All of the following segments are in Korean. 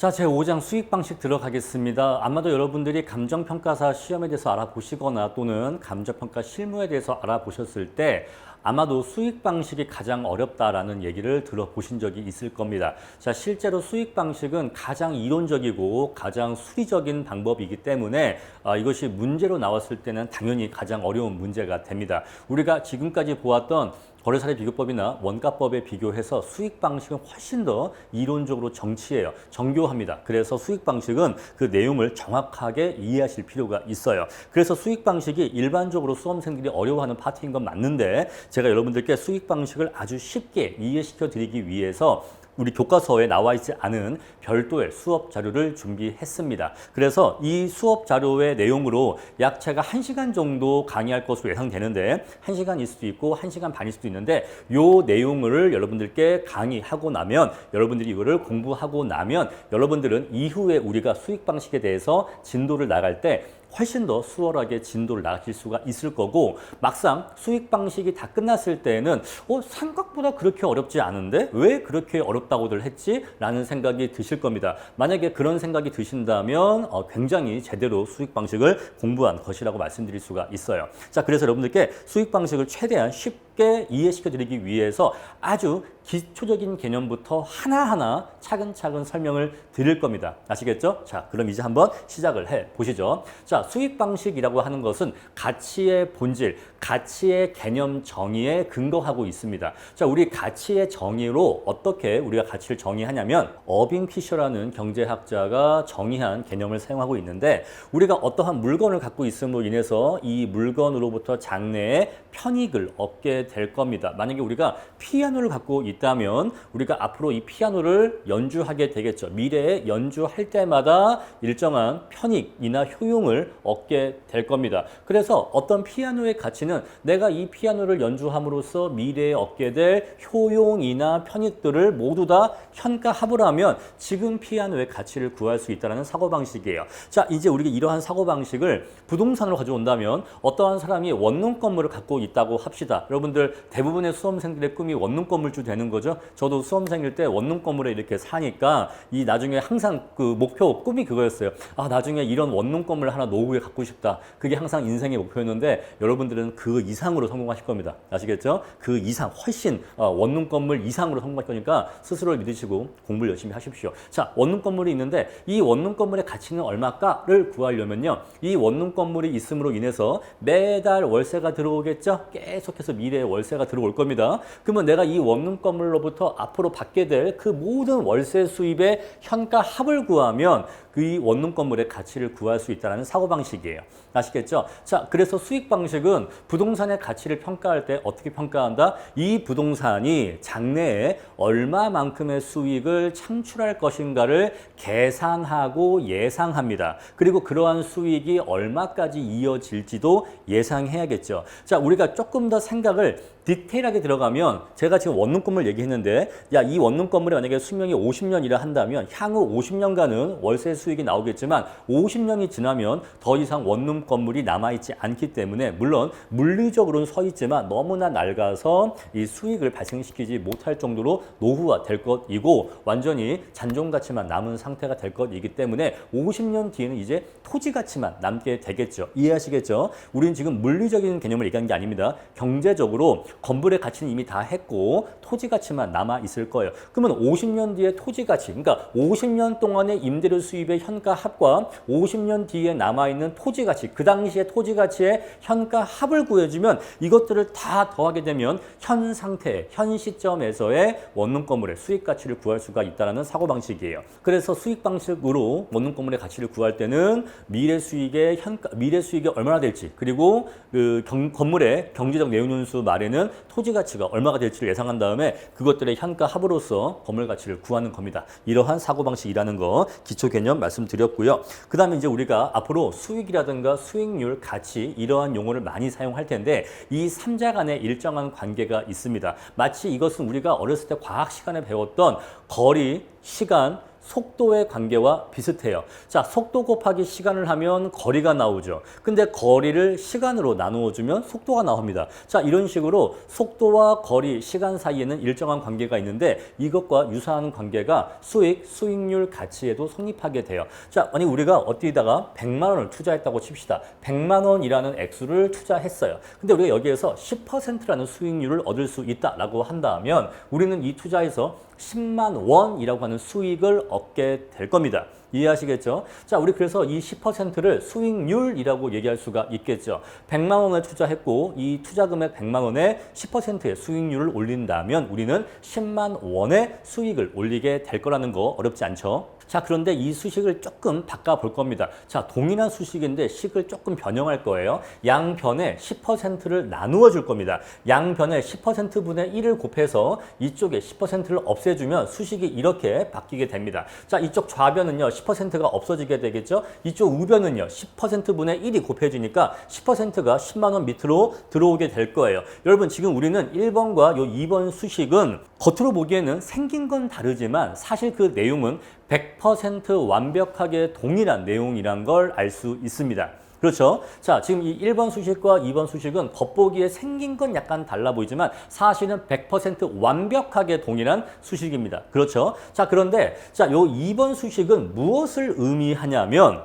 자, 제5장 수익 방식 들어가겠습니다. 아마도 여러분들이 감정평가사 시험에 대해서 알아보시거나 또는 감정평가 실무에 대해서 알아보셨을 때 아마도 수익 방식이 가장 어렵다라는 얘기를 들어보신 적이 있을 겁니다. 자, 실제로 수익 방식은 가장 이론적이고 가장 수리적인 방법이기 때문에 이것이 문제로 나왔을 때는 당연히 가장 어려운 문제가 됩니다. 우리가 지금까지 보았던 거래사례 비교법이나 원가법에 비교해서 수익 방식은 훨씬 더 이론적으로 정교합니다. 그래서 수익 방식은 그 내용을 정확하게 이해하실 필요가 있어요. 그래서 수익 방식이 일반적으로 수험생들이 어려워하는 파트인 건 맞는데 제가 여러분들께 수익 방식을 아주 쉽게 이해시켜 드리기 위해서 우리 교과서에 나와 있지 않은 별도의 수업 자료를 준비했습니다. 그래서 이 수업 자료의 내용으로 약 제가 1시간 정도 강의할 것으로 예상되는데 1시간일 수도 있고 1시간 반일 수도 있는데 요 내용을 여러분들께 강의하고 나면 여러분들이 이거를 공부하고 나면 여러분들은 이후에 우리가 수익 방식에 대해서 진도를 나갈 때 훨씬 더 수월하게 진도를 나가실 수가 있을 거고 막상 수익 방식이 다 끝났을 때에는 생각보다 그렇게 어렵지 않은데 왜 그렇게 어렵다고들 했지? 라는 생각이 드실 겁니다. 만약에 그런 생각이 드신다면 굉장히 제대로 수익 방식을 공부한 것이라고 말씀드릴 수가 있어요. 자, 그래서 여러분들께 수익 방식을 최대한 쉽게 이해시켜 드리기 위해서 아주 기초적인 개념부터 하나하나 차근차근 설명을 드릴 겁니다. 아시겠죠? 자, 그럼 이제 한번 시작을 해 보시죠. 자, 수익 방식이라고 하는 것은 가치의 본질, 가치의 개념 정의에 근거하고 있습니다. 자, 우리 가치의 정의로 어떻게 우리가 가치를 정의하냐면 어빙 피셔라는 경제학자가 정의한 개념을 사용하고 있는데 우리가 어떠한 물건을 갖고 있음으로 인해서 이 물건으로부터 장래에 편익을 얻게 될 겁니다. 만약에 우리가 피아노를 갖고 있다면 우리가 앞으로 이 피아노를 연주하게 되겠죠. 미래에 연주할 때마다 일정한 편익이나 효용을 얻게 될 겁니다. 그래서 어떤 피아노의 가치는 내가 이 피아노를 연주함으로써 미래에 얻게 될 효용이나 편익들을 모두 다 현가합을 하면 지금 피아노의 가치를 구할 수 있다는 사고방식이에요. 자, 이제 우리가 이러한 사고방식을 부동산으로 가져온다면 어떠한 사람이 원룸 건물을 갖고 있다고 합시다. 여러분들 대부분의 수험생들의 꿈이 원룸 건물주 되는 거죠. 저도 수험생일 때 원룸 건물에 이렇게 사니까 이 나중에 항상 그 목표, 꿈이 그거였어요. 나중에 이런 원룸 건물 하나 노후에 갖고 싶다. 그게 항상 인생의 목표였는데 여러분들은 그 이상으로 성공하실 겁니다. 아시겠죠? 그 이상, 훨씬 원룸 건물 이상으로 성공할 거니까 스스로를 믿으시고 공부를 열심히 하십시오. 자, 원룸 건물이 있는데 이 원룸 건물의 가치는 얼마일까를 구하려면요. 이 원룸 건물이 있음으로 인해서 매달 월세가 들어오겠죠? 계속해서 미래에 월세가 들어올 겁니다. 그러면 내가 이 원룸 건물로부터 앞으로 받게 될 그 모든 월세 수입의 현가 합을 구하면 그 원룸 건물의 가치를 구할 수 있다는 사고방식이에요. 아시겠죠? 자, 그래서 수익 방식은 부동산의 가치를 평가할 때 어떻게 평가한다? 이 부동산이 장래에 얼마만큼의 수익을 창출할 것인가를 계산하고 예상합니다. 그리고 그러한 수익이 얼마까지 이어질지도 예상해야겠죠. 자, 우리가 조금 더 생각을 디테일하게 들어가면 제가 지금 원룸 건물 얘기했는데 이 원룸 건물이 만약에 수명이 50년이라 한다면 향후 50년간은 월세 수익이 나오겠지만 50년이 지나면 더 이상 원룸 건물이 남아있지 않기 때문에 물론 물리적으로는 서 있지만 너무나 낡아서 이 수익을 발생시키지 못할 정도로 노후화 될 것이고 완전히 잔존 가치만 남은 상태가 될 것이기 때문에 50년 뒤에는 이제 토지 가치만 남게 되겠죠. 이해하시겠죠? 우리는 지금 물리적인 개념을 얘기하는 게 아닙니다. 경제적으로 건물의 가치는 이미 다 했고 토지 가치만 남아 있을 거예요. 그러면 50년 뒤에 토지 가치, 그러니까 50년 동안의 임대료 수입의 현가 합과 50년 뒤에 남아 있는 토지 가치, 그 당시의 토지 가치의 현가 합을 구해주면 이것들을 다 더하게 되면 현 상태, 현 시점에서의 원룸 건물의 수익 가치를 구할 수가 있다는 사고 방식이에요. 그래서 수익 방식으로 원룸 건물의 가치를 구할 때는 미래 수익이 얼마나 될지 그리고 그 건물의 경제적 내용연수 말에는 토지 가치가 얼마가 될지를 예상한 다음에 그것들의 현가 합으로서 건물 가치를 구하는 겁니다. 이러한 사고방식이라는 거 기초 개념 말씀드렸고요. 그 다음에 이제 우리가 앞으로 수익이라든가 수익률, 가치 이러한 용어를 많이 사용할 텐데 이 3자 간에 일정한 관계가 있습니다. 마치 이것은 우리가 어렸을 때 과학 시간에 배웠던 거리, 시간, 속도의 관계와 비슷해요. 자, 속도 곱하기 시간을 하면 거리가 나오죠. 근데 거리를 시간으로 나누어 주면 속도가 나옵니다. 자, 이런 식으로 속도와 거리, 시간 사이에는 일정한 관계가 있는데 이것과 유사한 관계가 수익, 수익률 가치에도 성립하게 돼요. 자, 만약 우리가 어디다가 100만 원을 투자했다고 칩시다. 100만 원이라는 액수를 투자했어요. 근데 우리가 여기에서 10%라는 수익률을 얻을 수 있다라고 한다면 우리는 이 투자에서 10만 원이라고 하는 수익을 얻게 될 겁니다. 이해하시겠죠? 자, 우리 그래서 이 10%를 수익률이라고 얘기할 수가 있겠죠. 100만 원을 투자했고 이 투자금의 100만 원에 10%의 수익률을 올린다면 우리는 10만 원의 수익을 올리게 될 거라는 거 어렵지 않죠? 자, 그런데 이 수식을 조금 바꿔볼 겁니다. 자, 동일한 수식인데 식을 조금 변형할 거예요. 양변에 10%를 나누어 줄 겁니다. 양변에 10%분의 1을 곱해서 이쪽에 10%를 없애주면 수식이 이렇게 바뀌게 됩니다. 자, 이쪽 좌변은요, 10%가 없어지게 되겠죠? 이쪽 우변은요, 10%분의 1이 곱해지니까 10%가 10만 원 밑으로 들어오게 될 거예요. 여러분, 지금 우리는 1번과 요 2번 수식은 겉으로 보기에는 생긴 건 다르지만 사실 그 내용은 100% 완벽하게 동일한 내용이란 걸 알 수 있습니다. 그렇죠? 자, 지금 이 1번 수식과 2번 수식은 겉보기에 생긴 건 약간 달라 보이지만 사실은 100% 완벽하게 동일한 수식입니다. 그렇죠? 자, 그런데 자, 요 2번 수식은 무엇을 의미하냐면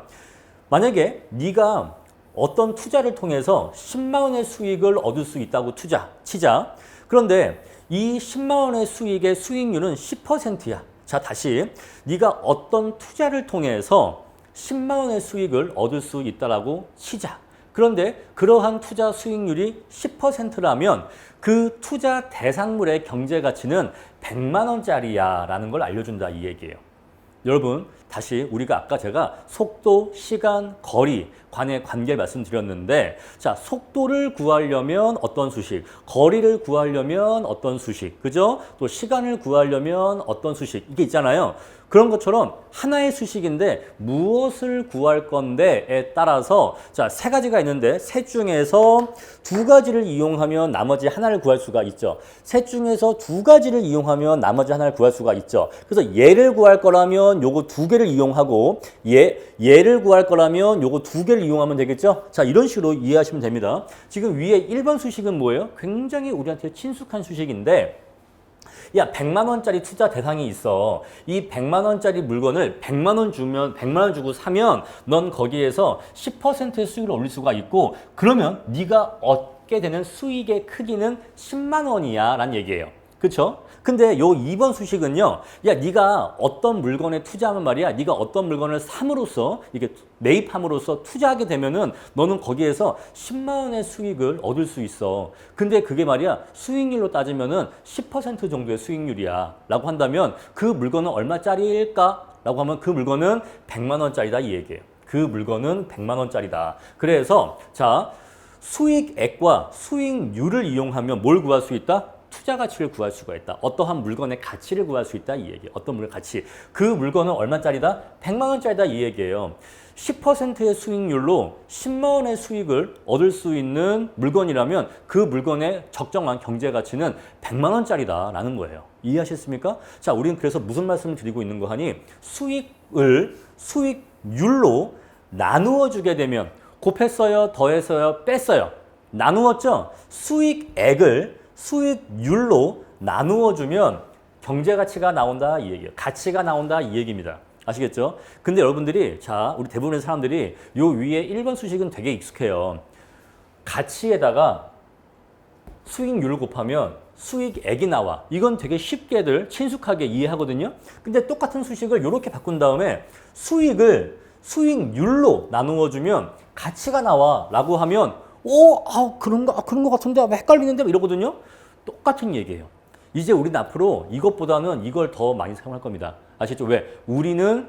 만약에 네가 어떤 투자를 통해서 10만 원의 수익을 얻을 수 있다고 치자. 그런데 이 10만 원의 수익의 수익률은 10%야. 자, 다시 네가 어떤 투자를 통해서 10만 원의 수익을 얻을 수 있다라고 치자. 그런데 그러한 투자 수익률이 10%라면 그 투자 대상물의 경제 가치는 100만 원짜리야 라는 걸 알려준다 이 얘기예요. 여러분, 다시 우리가 아까 제가 속도, 시간, 거리 간의 관계를 말씀드렸는데 자, 속도를 구하려면 어떤 수식, 거리를 구하려면 어떤 수식, 그죠? 또 시간을 구하려면 어떤 수식, 이게 있잖아요. 그런 것처럼 하나의 수식인데 무엇을 구할 건데에 따라서 자, 세 가지가 있는데 셋 중에서 두 가지를 이용하면 나머지 하나를 구할 수가 있죠. 셋 중에서 두 가지를 이용하면 나머지 하나를 구할 수가 있죠. 그래서 얘를 구할 거라면 요거 두 개를 이용하고 얘를 구할 거라면 요거 두 개를 이용하면 되겠죠. 자, 이런 식으로 이해하시면 됩니다. 지금 위에 1번 수식은 뭐예요? 굉장히 우리한테 친숙한 수식인데 야, 100만 원짜리 투자 대상이 있어. 이 100만 원짜리 물건을 100만 원 주고 사면 넌 거기에서 10%의 수익을 올릴 수가 있고 그러면 네가 얻게 되는 수익의 크기는 10만 원이야 라는 얘기예요. 그렇죠? 근데 요 2번 수식은요. 야, 네가 어떤 물건에 투자하면 말이야. 네가 어떤 물건을 삼으로써 이게 매입함으로써 투자하게 되면은 너는 거기에서 10만 원의 수익을 얻을 수 있어. 근데 그게 말이야. 수익률로 따지면은 10% 정도의 수익률이야. 라고 한다면 그 물건은 얼마짜리일까? 라고 하면 그 물건은 100만 원짜리다 이 얘기예요. 그 물건은 100만 원짜리다. 그래서 자, 수익액과 수익률을 이용하면 뭘 구할 수 있다? 투자 가치를 구할 수가 있다. 어떠한 물건의 가치를 구할 수 있다. 이 얘기예요. 어떤 물건 가치. 그 물건은 얼마짜리다? 100만 원짜리다. 이 얘기예요. 10%의 수익률로 10만 원의 수익을 얻을 수 있는 물건이라면 그 물건의 적정한 경제 가치는 100만 원짜리다 라는 거예요. 이해하셨습니까? 자, 우리는 그래서 무슨 말씀을 드리고 있는 거 하니 수익을 수익률로 나누어 주게 되면 곱했어요, 더했어요, 뺐어요. 나누었죠? 수익액을 수익률로 나누어 주면 경제 가치가 나온다 이 얘기예요. 가치가 나온다 이 얘기입니다. 아시겠죠? 근데 여러분들이 자, 우리 대부분의 사람들이 요 위에 1번 수식은 되게 익숙해요. 가치에다가 수익률을 곱하면 수익액이 나와. 이건 되게 쉽게들 친숙하게 이해하거든요. 근데 똑같은 수식을 이렇게 바꾼 다음에 수익을 수익률로 나누어 주면 가치가 나와 라고 하면 그런 거 같은데 헷갈리는데 이러거든요. 똑같은 얘기예요. 이제 우리는 앞으로 이것보다는 이걸 더 많이 사용할 겁니다. 아시죠? 왜? 우리는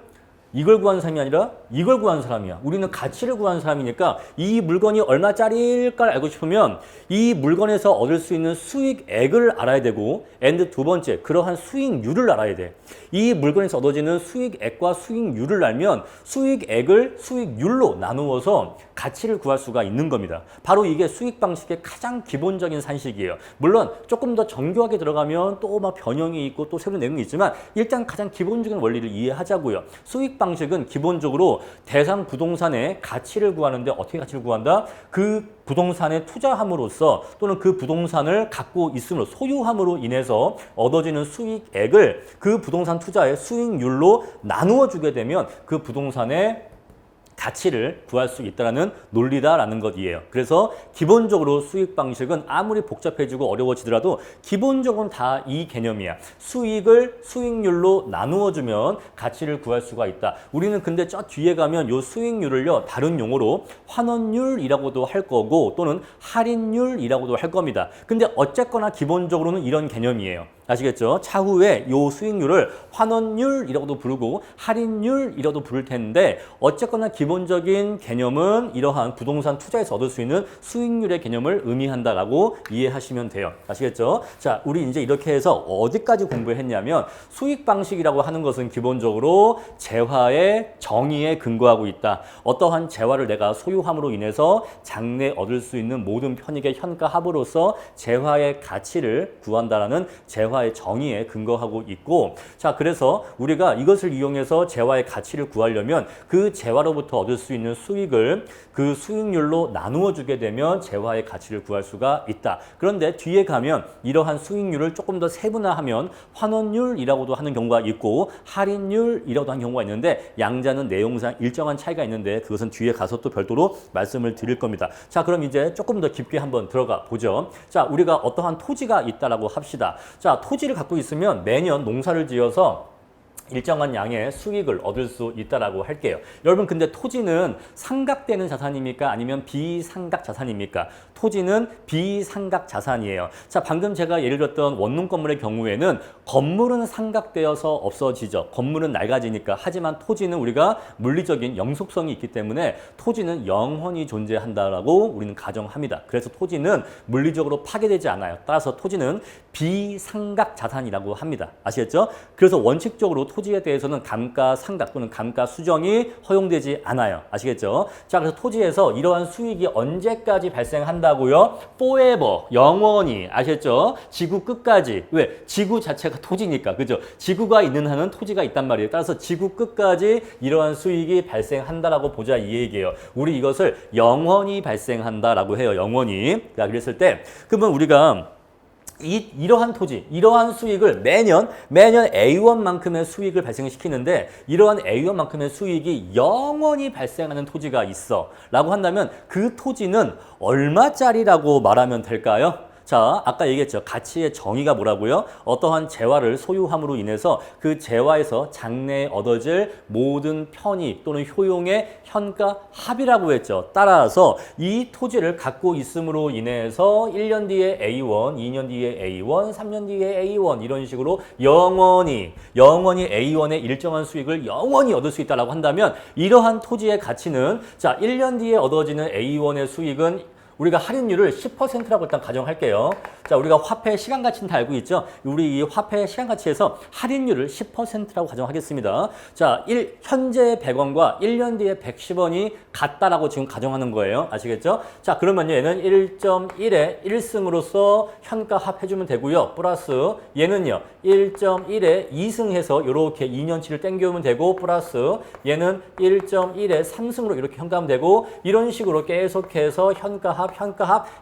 이걸 구하는 사람이 아니라 이걸 구하는 사람이야. 우리는 가치를 구하는 사람이니까 이 물건이 얼마짜리일까를 알고 싶으면 이 물건에서 얻을 수 있는 수익액을 알아야 되고 and 두 번째, 그러한 수익률을 알아야 돼. 이 물건에서 얻어지는 수익액과 수익률을 알면 수익액을 수익률로 나누어서 가치를 구할 수가 있는 겁니다. 바로 이게 수익 방식의 가장 기본적인 산식이에요. 물론 조금 더 정교하게 들어가면 또 막 변형이 있고 또 새로운 내용이 있지만 일단 가장 기본적인 원리를 이해하자고요. 수익 방식은 기본적으로 대상 부동산의 가치를 구하는데 어떻게 가치를 구한다? 그 부동산에 투자함으로써 또는 그 부동산을 갖고 있음으로 소유함으로 인해서 얻어지는 수익액을 그 부동산 투자의 수익률로 나누어 주게 되면 그 부동산의 가치를 구할 수 있다는 논리다라는 것이에요. 그래서 기본적으로 수익 방식은 아무리 복잡해지고 어려워지더라도 기본적으로는 다 이 개념이야. 수익을 수익률로 나누어 주면 가치를 구할 수가 있다. 우리는 근데 저 뒤에 가면 요 수익률을요 다른 용어로 환원율이라고도 할 거고 또는 할인율이라고도 할 겁니다. 근데 어쨌거나 기본적으로는 이런 개념이에요. 아시겠죠? 차후에 요 수익률을 환원율이라고도 부르고 할인율이라고도 부를 텐데 어쨌거나 기본적인 개념은 이러한 부동산 투자에서 얻을 수 있는 수익률의 개념을 의미한다라고 이해하시면 돼요. 아시겠죠? 자, 우리 이제 이렇게 해서 어디까지 공부했냐면 수익 방식이라고 하는 것은 기본적으로 재화의 정의에 근거하고 있다. 어떠한 재화를 내가 소유함으로 인해서 장래 얻을 수 있는 모든 편익의 현가 합으로서 재화의 가치를 구한다라는 재화의 정의에 근거하고 있고, 자, 그래서 우리가 이것을 이용해서 재화의 가치를 구하려면 그 재화로부터 얻을 수 있는 수익을 그 수익률로 나누어 주게 되면 재화의 가치를 구할 수가 있다. 그런데 뒤에 가면 이러한 수익률을 조금 더 세분화하면 환원율이라고도 하는 경우가 있고 할인율이라고도 하는 경우가 있는데 양자는 내용상 일정한 차이가 있는데 그것은 뒤에 가서 또 별도로 말씀을 드릴 겁니다. 자, 그럼 이제 조금 더 깊게 한번 들어가 보죠. 자, 우리가 어떠한 토지가 있다라고 합시다. 자, 토지를 갖고 있으면 매년 농사를 지어서 일정한 양의 수익을 얻을 수 있다라고 할게요. 여러분, 근데 토지는 상각되는 자산입니까? 아니면 비상각 자산입니까? 토지는 비상각 자산이에요. 자, 방금 제가 예를 들었던 원룸 건물의 경우에는 건물은 상각되어서 없어지죠. 건물은 낡아지니까. 하지만 토지는 우리가 물리적인 영속성이 있기 때문에 토지는 영원히 존재한다라고 우리는 가정합니다. 그래서 토지는 물리적으로 파괴되지 않아요. 따라서 토지는 비상각 자산이라고 합니다. 아시겠죠? 그래서 원칙적으로 토지에 대해서는 감가상각 또는 감가수정이 허용되지 않아요. 아시겠죠? 자, 그래서 토지에서 이러한 수익이 언제까지 발생한다고요? forever, 영원히. 아시겠죠? 지구 끝까지. 왜? 지구 자체가 토지니까. 그죠? 지구가 있는 한은 토지가 있단 말이에요. 따라서 지구 끝까지 이러한 수익이 발생한다라고 보자 이 얘기예요. 우리 이것을 영원히 발생한다라고 해요. 영원히. 자, 그랬을 때 그러면 우리가 이러한 토지, 이러한 수익을 매년 A1만큼의 수익을 발생시키는데 이러한 A1만큼의 수익이 영원히 발생하는 토지가 있어 라고 한다면 그 토지는 얼마짜리라고 말하면 될까요? 자, 아까 얘기했죠. 가치의 정의가 뭐라고요? 어떠한 재화를 소유함으로 인해서 그 재화에서 장래에 얻어질 모든 편익 또는 효용의 현가 합이라고 했죠. 따라서 이 토지를 갖고 있음으로 인해서 1년 뒤에 A1, 2년 뒤에 A1, 3년 뒤에 A1 이런 식으로 영원히 A1의 일정한 수익을 영원히 얻을 수 있다고 한다면 이러한 토지의 가치는 자, 1년 뒤에 얻어지는 A1의 수익은 우리가 할인율을 10%라고 일단 가정할게요. 자, 우리가 화폐 시간 가치는 다 알고 있죠? 우리 이 화폐 시간 가치에서 할인율을 10%라고 가정하겠습니다. 자, 현재 100원과 1년 뒤에 110원이 같다라고 지금 가정하는 거예요. 아시겠죠? 자, 그러면 얘는 1.1에 1승으로서 현가 합해주면 되고요. 플러스 얘는요, 1.1에 2승해서 이렇게 2년치를 땡겨오면 되고, 플러스 얘는 1.1에 3승으로 이렇게 현가하면 되고, 이런 식으로 계속해서 현가합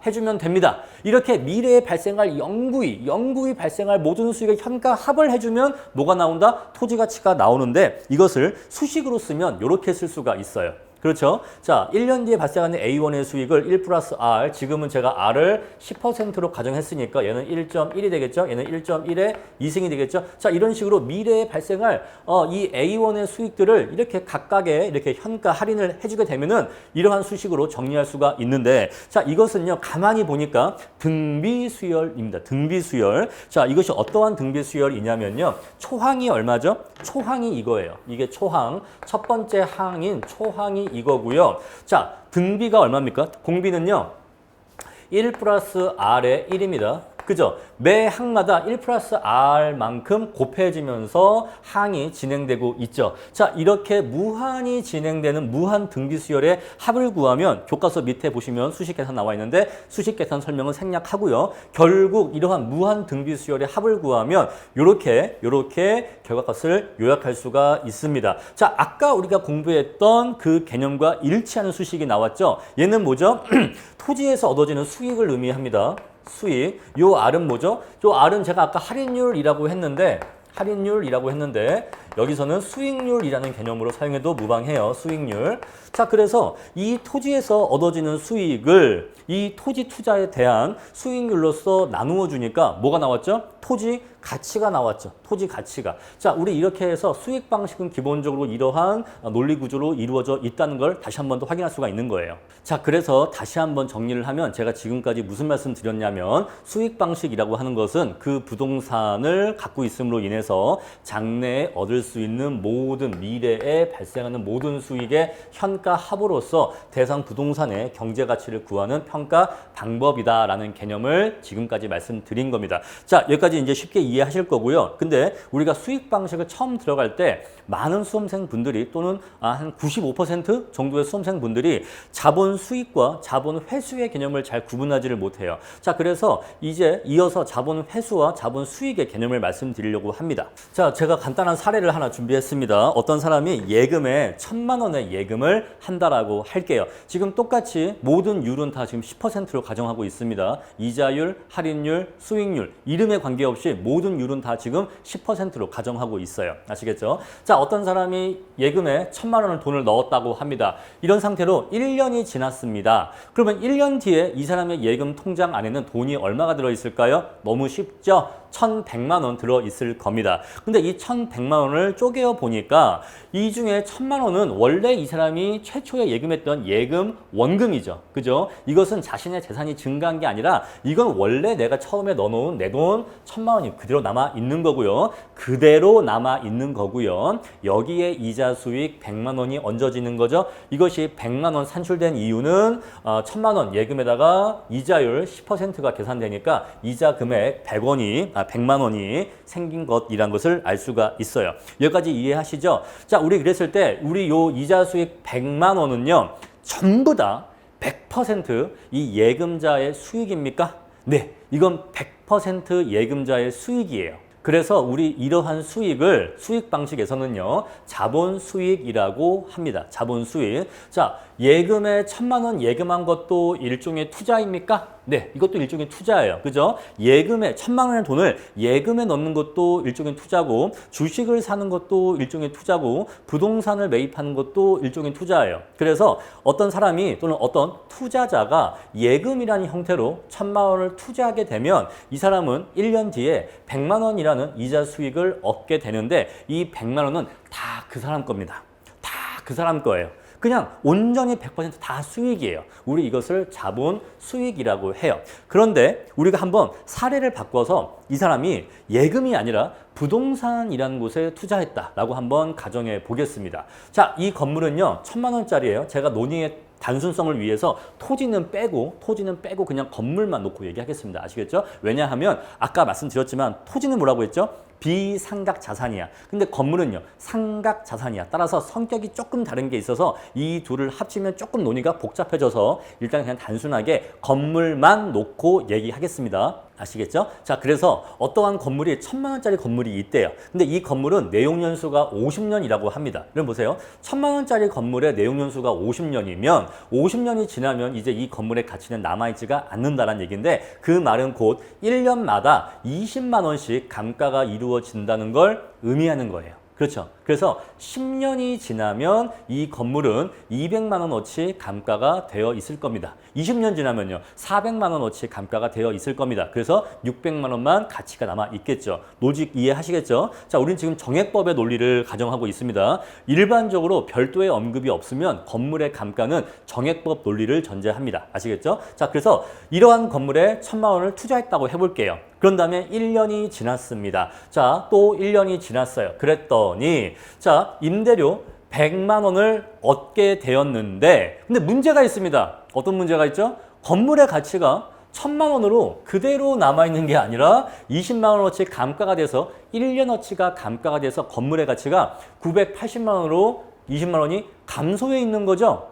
해주면 됩니다. 이렇게 미래에 발생할 영구히 발생할 모든 수익의 현가 합을 해주면 뭐가 나온다? 토지 가치가 나오는데 이것을 수식으로 쓰면 이렇게 쓸 수가 있어요. 그렇죠? 자, 1년 뒤에 발생하는 A1의 수익을 1 플러스 R, 지금은 제가 R을 10%로 가정했으니까 얘는 1.1이 되겠죠? 얘는 1.1의 2승이 되겠죠? 자, 이런 식으로 미래에 발생할 이 A1의 수익들을 이렇게 각각의 이렇게 현가 할인을 해주게 되면은 이러한 수식으로 정리할 수가 있는데, 자, 이것은요, 가만히 보니까 등비수열입니다. 등비수열. 자, 이것이 어떠한 등비수열이냐면요, 초항이 얼마죠? 초항이 이거예요. 이게 초항. 첫 번째 항인 초항이 이거고요. 자, 등비가 얼마입니까? 공비는요, 1 플러스 R의 1입니다. 그죠? 매 항마다 1 플러스 R만큼 곱해지면서 항이 진행되고 있죠. 자, 이렇게 무한히 진행되는 무한 등비수열의 합을 구하면 교과서 밑에 보시면 수식계산 나와 있는데 수식계산 설명은 생략하고요. 결국 이러한 무한 등비수열의 합을 구하면 요렇게 결과값을 요약할 수가 있습니다. 자, 아까 우리가 공부했던 그 개념과 일치하는 수식이 나왔죠. 얘는 뭐죠? 토지에서 얻어지는 수익을 의미합니다. 수익. 요 R은 뭐죠? 요 R은 제가 아까 할인율이라고 했는데 여기서는 수익률이라는 개념으로 사용해도 무방해요. 수익률. 자, 그래서 이 토지에서 얻어지는 수익을 이 토지 투자에 대한 수익률로서 나누어 주니까 뭐가 나왔죠? 토지 가치가 나왔죠. 토지 가치가. 자, 우리 이렇게 해서 수익 방식은 기본적으로 이러한 논리 구조로 이루어져 있다는 걸 다시 한 번 더 확인할 수가 있는 거예요. 자, 그래서 다시 한번 정리를 하면 제가 지금까지 무슨 말씀 드렸냐면 수익 방식이라고 하는 것은 그 부동산을 갖고 있음으로 인해서 장래에 얻을 수 있는 모든 미래에 발생하는 모든 수익의 현가 합으로서 대상 부동산의 경제 가치를 구하는 평가 방법이다라는 개념을 지금까지 말씀드린 겁니다. 자, 여기까지 이제 쉽게 이해하실 거고요. 근데 우리가 수익 방식을 처음 들어갈 때 많은 수험생분들이 또는 한 95% 정도의 수험생분들이 자본 수익과 자본 회수의 개념을 잘 구분하지를 못해요. 자, 그래서 이제 이어서 자본 회수와 자본 수익의 개념을 말씀드리려고 합니다. 자, 제가 간단한 사례를 하나 준비했습니다. 어떤 사람이 예금에 1,000만 원의 예금을 한다라고 할게요. 지금 똑같이 모든 율은 다 지금 10%로 가정하고 있습니다. 이자율, 할인율, 수익률, 이름에 관계없이 모든 율은 다 지금 10%로 가정하고 있어요. 아시겠죠? 자, 어떤 사람이 예금에 1,000만 원을 돈을 넣었다고 합니다. 이런 상태로 1년이 지났습니다. 그러면 1년 뒤에 이 사람의 예금 통장 안에는 돈이 얼마가 들어있을까요? 너무 쉽죠? 1,100만 원 들어있을 겁니다. 근데 이 1,100만 원을 쪼개어 보니까 이 중에 1,000만 원은 원래 이 사람이 최초에 예금했던 예금 원금이죠. 그죠? 이것은 자신의 재산이 증가한 게 아니라 이건 원래 내가 처음에 넣어놓은 내 돈 1,000만 원이 그대로 남아 있는 거고요. 그대로 남아 있는 거고요. 여기에 이자 수익 100만 원이 얹어지는 거죠. 이것이 100만 원 산출된 이유는 1,000만 원 예금에다가 이자율 10%가 계산되니까 이자 금액 100만 원이 생긴 것이란 것을 알 수가 있어요. 여기까지 이해하시죠? 자, 우리 그랬을 때 우리 요 이자 수익 100만 원은요. 전부 다 100% 이 예금자의 수익입니까? 네, 이건 100% 예금자의 수익이에요. 그래서 우리 이러한 수익을 수익 방식에서는요. 자본 수익이라고 합니다. 자본 수익. 자, 예금에 1,000만 원 예금한 것도 일종의 투자입니까? 네, 이것도 일종의 투자예요. 그죠? 예금에 1,000만 원의 돈을 예금에 넣는 것도 일종의 투자고 주식을 사는 것도 일종의 투자고 부동산을 매입하는 것도 일종의 투자예요. 그래서 어떤 사람이 또는 어떤 투자자가 예금이라는 형태로 1,000만 원을 투자하게 되면 이 사람은 1년 뒤에 100만 원이라는 이자 수익을 얻게 되는데 이 100만 원은 다 그 사람 겁니다. 다 그 사람 거예요. 그냥 온전히 100% 다 수익이에요. 우리 이것을 자본 수익이라고 해요. 그런데 우리가 한번 사례를 바꿔서 이 사람이 예금이 아니라 부동산이라는 곳에 투자했다라고 한번 가정해 보겠습니다. 자, 이 건물은요 1,000만 원짜리예요. 제가 논의의 단순성을 위해서 토지는 빼고 그냥 건물만 놓고 얘기하겠습니다. 아시겠죠? 왜냐하면 아까 말씀드렸지만 토지는 뭐라고 했죠? 비상각 자산이야. 근데 건물은요 상각 자산이야. 따라서 성격이 조금 다른 게 있어서 이 둘을 합치면 조금 논의가 복잡해져서 일단 그냥 단순하게 건물만 놓고 얘기하겠습니다. 아시겠죠? 자, 그래서 어떠한 건물이 1,000만 원짜리 건물이 있대요. 근데 이 건물은 내용연수가 50년이라고 합니다. 그럼 보세요. 1,000만 원짜리 건물의 내용연수가 50년이면 50년이 지나면 이제 이 건물의 가치는 남아있지가 않는다는 얘기인데 그 말은 곧 1년마다 20만 원씩 감가가 이루어진다는 걸 의미하는 거예요. 그렇죠. 그래서 10년이 지나면 이 건물은 200만 원어치 감가가 되어 있을 겁니다. 20년 지나면요. 400만 원어치 감가가 되어 있을 겁니다. 그래서 600만 원만 가치가 남아 있겠죠. 로직 이해하시겠죠? 자, 우리는 지금 정액법의 논리를 가정하고 있습니다. 일반적으로 별도의 언급이 없으면 건물의 감가는 정액법 논리를 전제합니다. 아시겠죠? 자, 그래서 이러한 건물에 1000만 원을 투자했다고 해볼게요. 그런 다음에 1년이 지났습니다. 자, 또 1년이 지났어요. 그랬더니 자, 임대료 100만 원을 얻게 되었는데 근데 문제가 있습니다. 어떤 문제가 있죠? 건물의 가치가 1000만 원으로 그대로 남아있는 게 아니라 20만 원어치 감가가 돼서 1년어치가 감가가 돼서 건물의 가치가 980만 원으로 20만 원이 감소해 있는 거죠.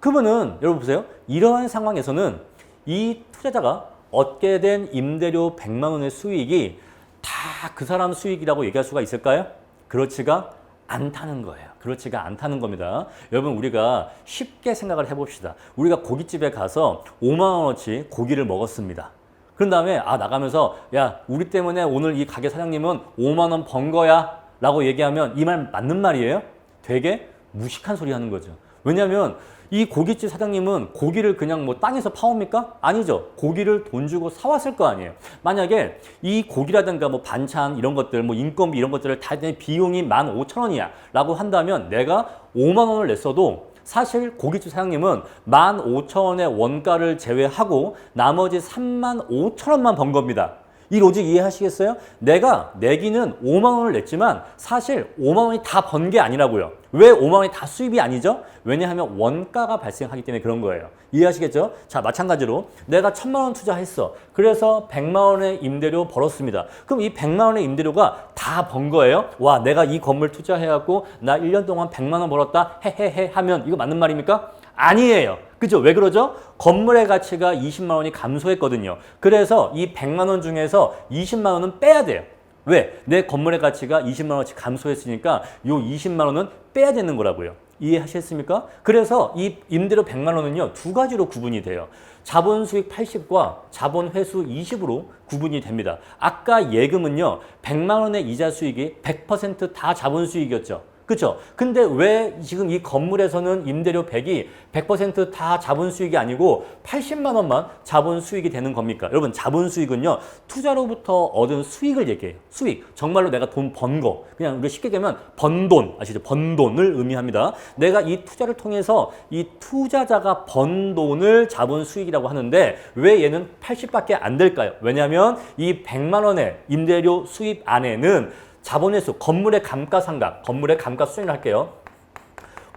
그러면은 여러분 보세요. 이러한 상황에서는 이 투자자가 얻게 된 임대료 100만 원의 수익이 다 그 사람 수익이라고 얘기할 수가 있을까요? 그렇지가 않다는 거예요. 그렇지가 않다는 겁니다. 여러분 우리가 쉽게 생각을 해봅시다. 우리가 고깃집에 가서 5만 원어치 고기를 먹었습니다. 그런 다음에 나가면서 야 우리 때문에 오늘 이 가게 사장님은 5만 원 번 거야 라고 얘기하면 이 말 맞는 말이에요? 되게 무식한 소리 하는 거죠. 왜냐하면 이 고깃집 사장님은 고기를 그냥 뭐 땅에서 파옵니까? 아니죠. 고기를 돈 주고 사왔을 거 아니에요. 만약에 이 고기라든가 뭐 반찬 이런 것들, 뭐 인건비 이런 것들을 다 비용이 15,000원이야 라고 한다면 내가 5만 원을 냈어도 사실 고깃집 사장님은 15,000원의 원가를 제외하고 나머지 35,000원만 번 겁니다. 이 로직 이해하시겠어요? 내가 내기는 5만 원을 냈지만 사실 5만 원이 다 번 게 아니라고요. 왜 5만 원이 다 수입이 아니죠? 왜냐하면 원가가 발생하기 때문에 그런 거예요. 이해하시겠죠? 자, 마찬가지로 내가 1000만 원 투자했어. 그래서 100만 원의 임대료 벌었습니다. 그럼 이 100만 원의 임대료가 다 번 거예요? 와, 내가 이 건물 투자해갖고 나 1년 동안 100만 원 벌었다. 헤헤헤 하면 이거 맞는 말입니까? 아니에요. 그죠? 왜 그러죠? 건물의 가치가 20만 원이 감소했거든요. 그래서 이 100만 원 중에서 20만 원은 빼야 돼요. 왜? 내 건물의 가치가 20만 원어치 감소했으니까 요 20만 원은 빼야 되는 거라고요. 이해하셨습니까? 그래서 이 임대료 100만 원은요. 두 가지로 구분이 돼요. 자본 수익 80과 자본 회수 20으로 구분이 됩니다. 아까 예금은요. 100만 원의 이자 수익이 100% 다 자본 수익이었죠. 그렇죠? 근데 왜 지금 이 건물에서는 임대료 100이 100% 다 자본 수익이 아니고 80만 원만 자본 수익이 되는 겁니까? 여러분 자본 수익은요. 투자로부터 얻은 수익을 얘기해요. 수익. 정말로 내가 돈 번 거. 그냥 우리가 쉽게 얘기하면 번 돈. 아시죠? 번 돈을 의미합니다. 내가 이 투자를 통해서 이 투자자가 번 돈을 자본 수익이라고 하는데 왜 얘는 80밖에 안 될까요? 왜냐하면 이 100만 원의 임대료 수입 안에는 자본회수, 건물의 감가상각, 건물의 감가수정을 할게요.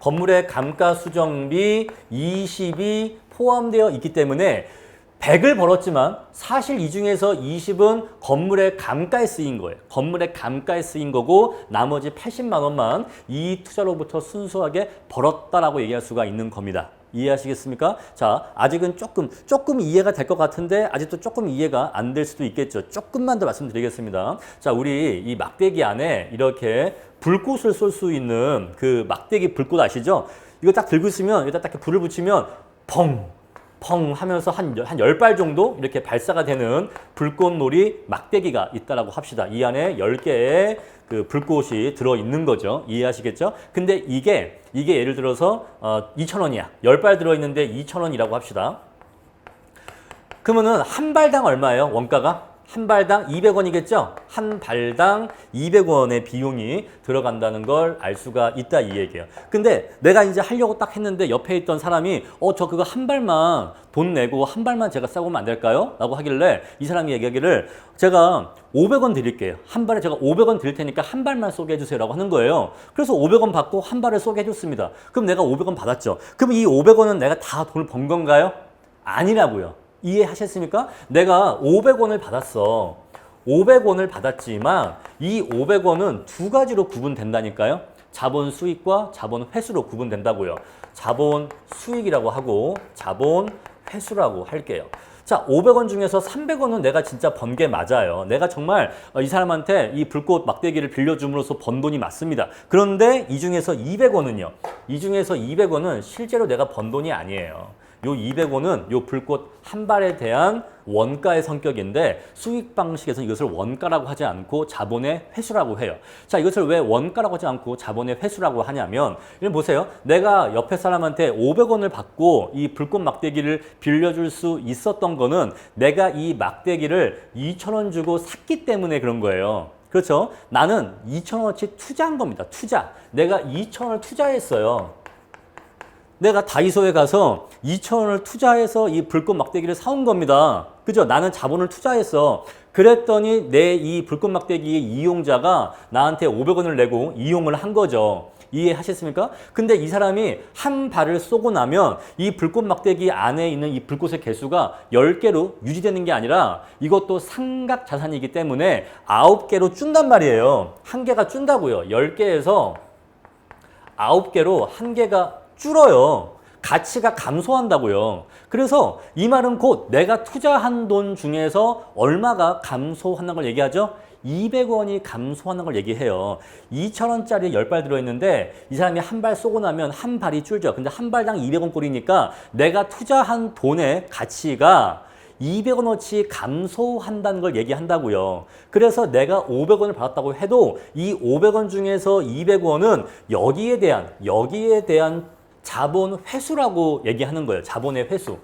건물의 감가수정비 20이 포함되어 있기 때문에 100을 벌었지만 사실 이 중에서 20은 건물의 감가에 쓰인 거예요. 건물의 감가에 쓰인 거고 나머지 80만 원만 이 투자로부터 순수하게 벌었다라고 얘기할 수가 있는 겁니다. 이해하시겠습니까? 자, 아직은 조금 이해가 될 것 같은데 아직도 조금 이해가 안 될 수도 있겠죠. 조금만 더 말씀드리겠습니다. 자, 우리 이 막대기 안에 이렇게 불꽃을 쏠 수 있는 그 막대기 불꽃 아시죠? 이거 딱 들고 있으면 여기다 딱 불을 붙이면 펑 하면서 한 10발 정도 이렇게 발사가 되는 불꽃놀이 막대기가 있다라고 합시다. 이 안에 10개의 그 불꽃이 들어있는 거죠. 이해하시겠죠? 근데 이게 예를 들어서 2,000원이야. 10발 들어있는데 2,000원이라고 합시다. 그러면은 한 발당 얼마예요? 원가가? 한 발당 200원이겠죠? 한 발당 200원의 비용이 들어간다는 걸 알 수가 있다 이 얘기예요. 근데 내가 이제 하려고 딱 했는데 옆에 있던 사람이 저 그거 한 발만 돈 내고 한 발만 제가 싸고 오면 안 될까요? 라고 하길래 이 사람이 얘기하기를 제가 500원 드릴게요. 한 발에 제가 500원 드릴 테니까 한 발만 쏘게 해주세요 라고 하는 거예요. 그래서 500원 받고 한 발을 쏘게 해줬습니다. 그럼 내가 500원 받았죠. 그럼 이 500원은 내가 다 돈을 번 건가요? 아니라고요. 이해하셨습니까? 내가 500원을 받았어. 500원을 받았지만 이 500원은 두 가지로 구분된다니까요. 자본 수익과 자본 회수로 구분된다고요. 자본 수익이라고 하고 자본 회수라고 할게요. 자, 500원 중에서 300원은 내가 진짜 번 게 맞아요. 내가 정말 이 사람한테 이 불꽃 막대기를 빌려줌으로써 번 돈이 맞습니다. 그런데 이 중에서 200원은요. 이 중에서 200원은 실제로 내가 번 돈이 아니에요. 요 200원은 요 불꽃 한 발에 대한 원가의 성격인데 수익 방식에서는 이것을 원가라고 하지 않고 자본의 회수라고 해요. 자, 이것을 왜 원가라고 하지 않고 자본의 회수라고 하냐면 이런 보세요. 내가 옆에 사람한테 500원을 받고 이 불꽃 막대기를 빌려줄 수 있었던 거는 내가 이 막대기를 2,000원 주고 샀기 때문에 그런 거예요. 그렇죠? 나는 2,000원어치 투자한 겁니다. 투자. 내가 2,000원을 투자했어요. 내가 다이소에 가서 2,000원을 투자해서 이 불꽃 막대기를 사온 겁니다. 그죠? 나는 자본을 투자했어. 그랬더니 내 이 불꽃 막대기의 이용자가 나한테 500원을 내고 이용을 한 거죠. 이해하셨습니까? 근데 이 사람이 한 발을 쏘고 나면 이 불꽃 막대기 안에 있는 이 불꽃의 개수가 10개로 유지되는 게 아니라 이것도 상각 자산이기 때문에 9개로 준단 말이에요. 한 개가 준다고요. 10개에서 9개로 한 개가 줄어요. 가치가 감소한다고요. 그래서 이 말은 곧 내가 투자한 돈 중에서 얼마가 감소한다는 걸 얘기하죠. 200원이 감소하는 걸 얘기해요. 2,000원짜리 10발 들어있는데 이 사람이 한 발 쏘고 나면 한 발이 줄죠. 근데 한 발당 200원 꼴이니까 내가 투자한 돈의 가치가 200원어치 감소한다는 걸 얘기한다고요. 그래서 내가 500원을 받았다고 해도 이 500원 중에서 200원은 여기에 대한 자본 회수라고 얘기하는 거예요. 자본의 회수.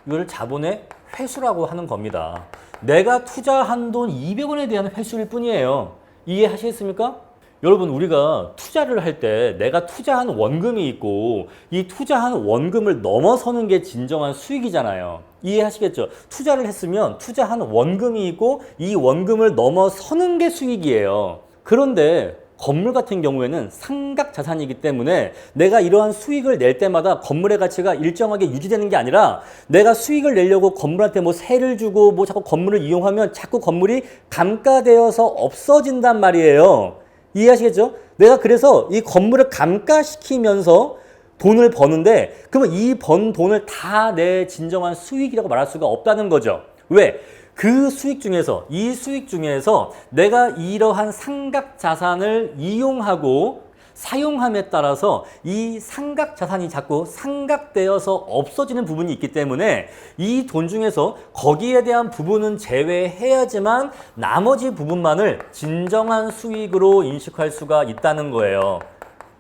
이걸 자본의 회수라고 하는 겁니다. 내가 투자한 돈 200원에 대한 회수일 뿐이에요. 이해하시겠습니까? 여러분, 우리가 투자를 할 때 내가 투자한 원금이 있고 이 투자한 원금을 넘어서는 게 진정한 수익이잖아요. 이해하시겠죠? 투자를 했으면 투자한 원금이 있고 이 원금을 넘어서는 게 수익이에요. 그런데 건물 같은 경우에는 상각 자산이기 때문에 내가 이러한 수익을 낼 때마다 건물의 가치가 일정하게 유지되는 게 아니라 내가 수익을 내려고 건물한테 뭐 세를 주고 뭐 자꾸 건물을 이용하면 자꾸 건물이 감가되어서 없어진단 말이에요. 이해하시겠죠? 내가 그래서 이 건물을 감가시키면서 돈을 버는데 그러면 이 번 돈을 다 내 진정한 수익이라고 말할 수가 없다는 거죠. 왜? 그 수익 중에서 이 수익 중에서 내가 이러한 상각 자산을 이용하고 사용함에 따라서 이 상각 자산이 자꾸 상각되어서 없어지는 부분이 있기 때문에 이 돈 중에서 거기에 대한 부분은 제외해야지만 나머지 부분만을 진정한 수익으로 인식할 수가 있다는 거예요.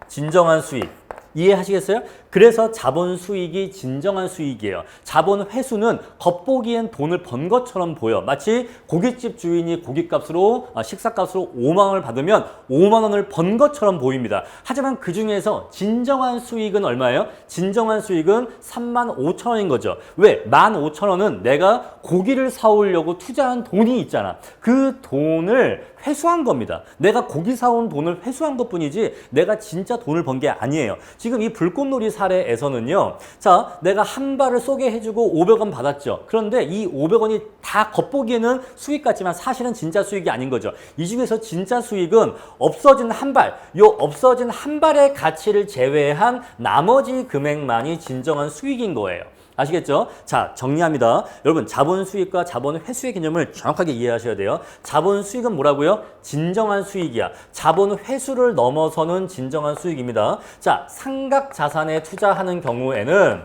진정한 수익. 이해하시겠어요? 그래서 자본 수익이 진정한 수익이에요. 자본 회수는 겉보기엔 돈을 번 것처럼 보여. 마치 고깃집 주인이 고깃값으로 식사값으로 5만 원을 받으면 5만 원을 번 것처럼 보입니다. 하지만 그 중에서 진정한 수익은 얼마예요? 진정한 수익은 3만 5천 원인 거죠. 왜? 15,000원은 내가 고기를 사오려고 투자한 돈이 있잖아. 그 돈을 회수한 겁니다. 내가 고기 사온 돈을 회수한 것뿐이지 내가 진짜 돈을 번 게 아니에요. 지금 이 불꽃놀이 사례에서는요. 자, 내가 한 발을 쏘게 해주고 500원 받았죠. 그런데 이 500원이 다 겉보기에는 수익 같지만 사실은 진짜 수익이 아닌 거죠. 이 중에서 진짜 수익은 없어진 한 발, 요 없어진 한 발의 가치를 제외한 나머지 금액만이 진정한 수익인 거예요. 아시겠죠? 자, 정리합니다. 여러분, 자본 수익과 자본 회수의 개념을 정확하게 이해하셔야 돼요. 자본 수익은 뭐라고요? 진정한 수익이야. 자본 회수를 넘어서는 진정한 수익입니다. 자, 상각 자산에 투자하는 경우에는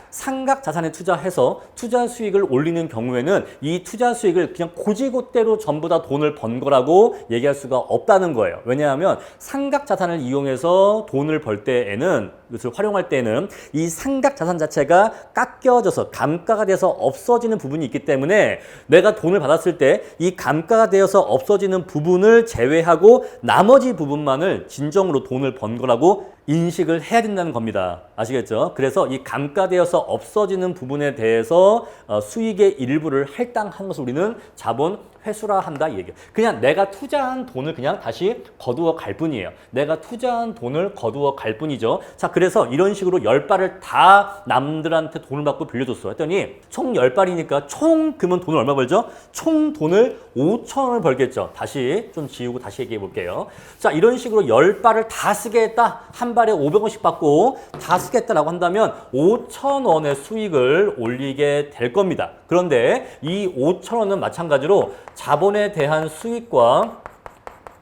상각 자산에 투자해서 투자 수익을 올리는 경우에는 이 투자 수익을 그냥 고지고대로 전부 다 돈을 번 거라고 얘기할 수가 없다는 거예요. 왜냐하면 상각 자산을 이용해서 돈을 벌 때에는 이것을 활용할 때는 이 상각 자산 자체가 깎여져서 감가가 돼서 없어지는 부분이 있기 때문에 내가 돈을 받았을 때 이 감가가 되어서 없어지는 부분을 제외하고 나머지 부분만을 진정으로 돈을 번 거라고 인식을 해야 된다는 겁니다. 아시겠죠? 그래서 이 감가되어서 없어지는 부분에 대해서 수익의 일부를 할당하는 것을 우리는 자본 회수라 한다 이 얘기예요. 그냥 내가 투자한 돈을 그냥 다시 거두어 갈 뿐이에요. 내가 투자한 돈을 거두어 갈 뿐이죠. 자, 그래서 이런 식으로 10발을 다 남들한테 돈을 받고 빌려줬어. 했더니 총 10발이니까 총 그러면 돈을 얼마 벌죠? 총 돈을 5,000원을 벌겠죠. 다시 좀 지우고 다시 얘기해 볼게요. 자, 이런 식으로 10발을 다 쓰게 했다. 한 발에 500원씩 받고 다 쓰겠다라고 한다면 5,000원의 수익을 올리게 될 겁니다. 그런데 이 5,000원은 마찬가지로 자본에 대한 수익과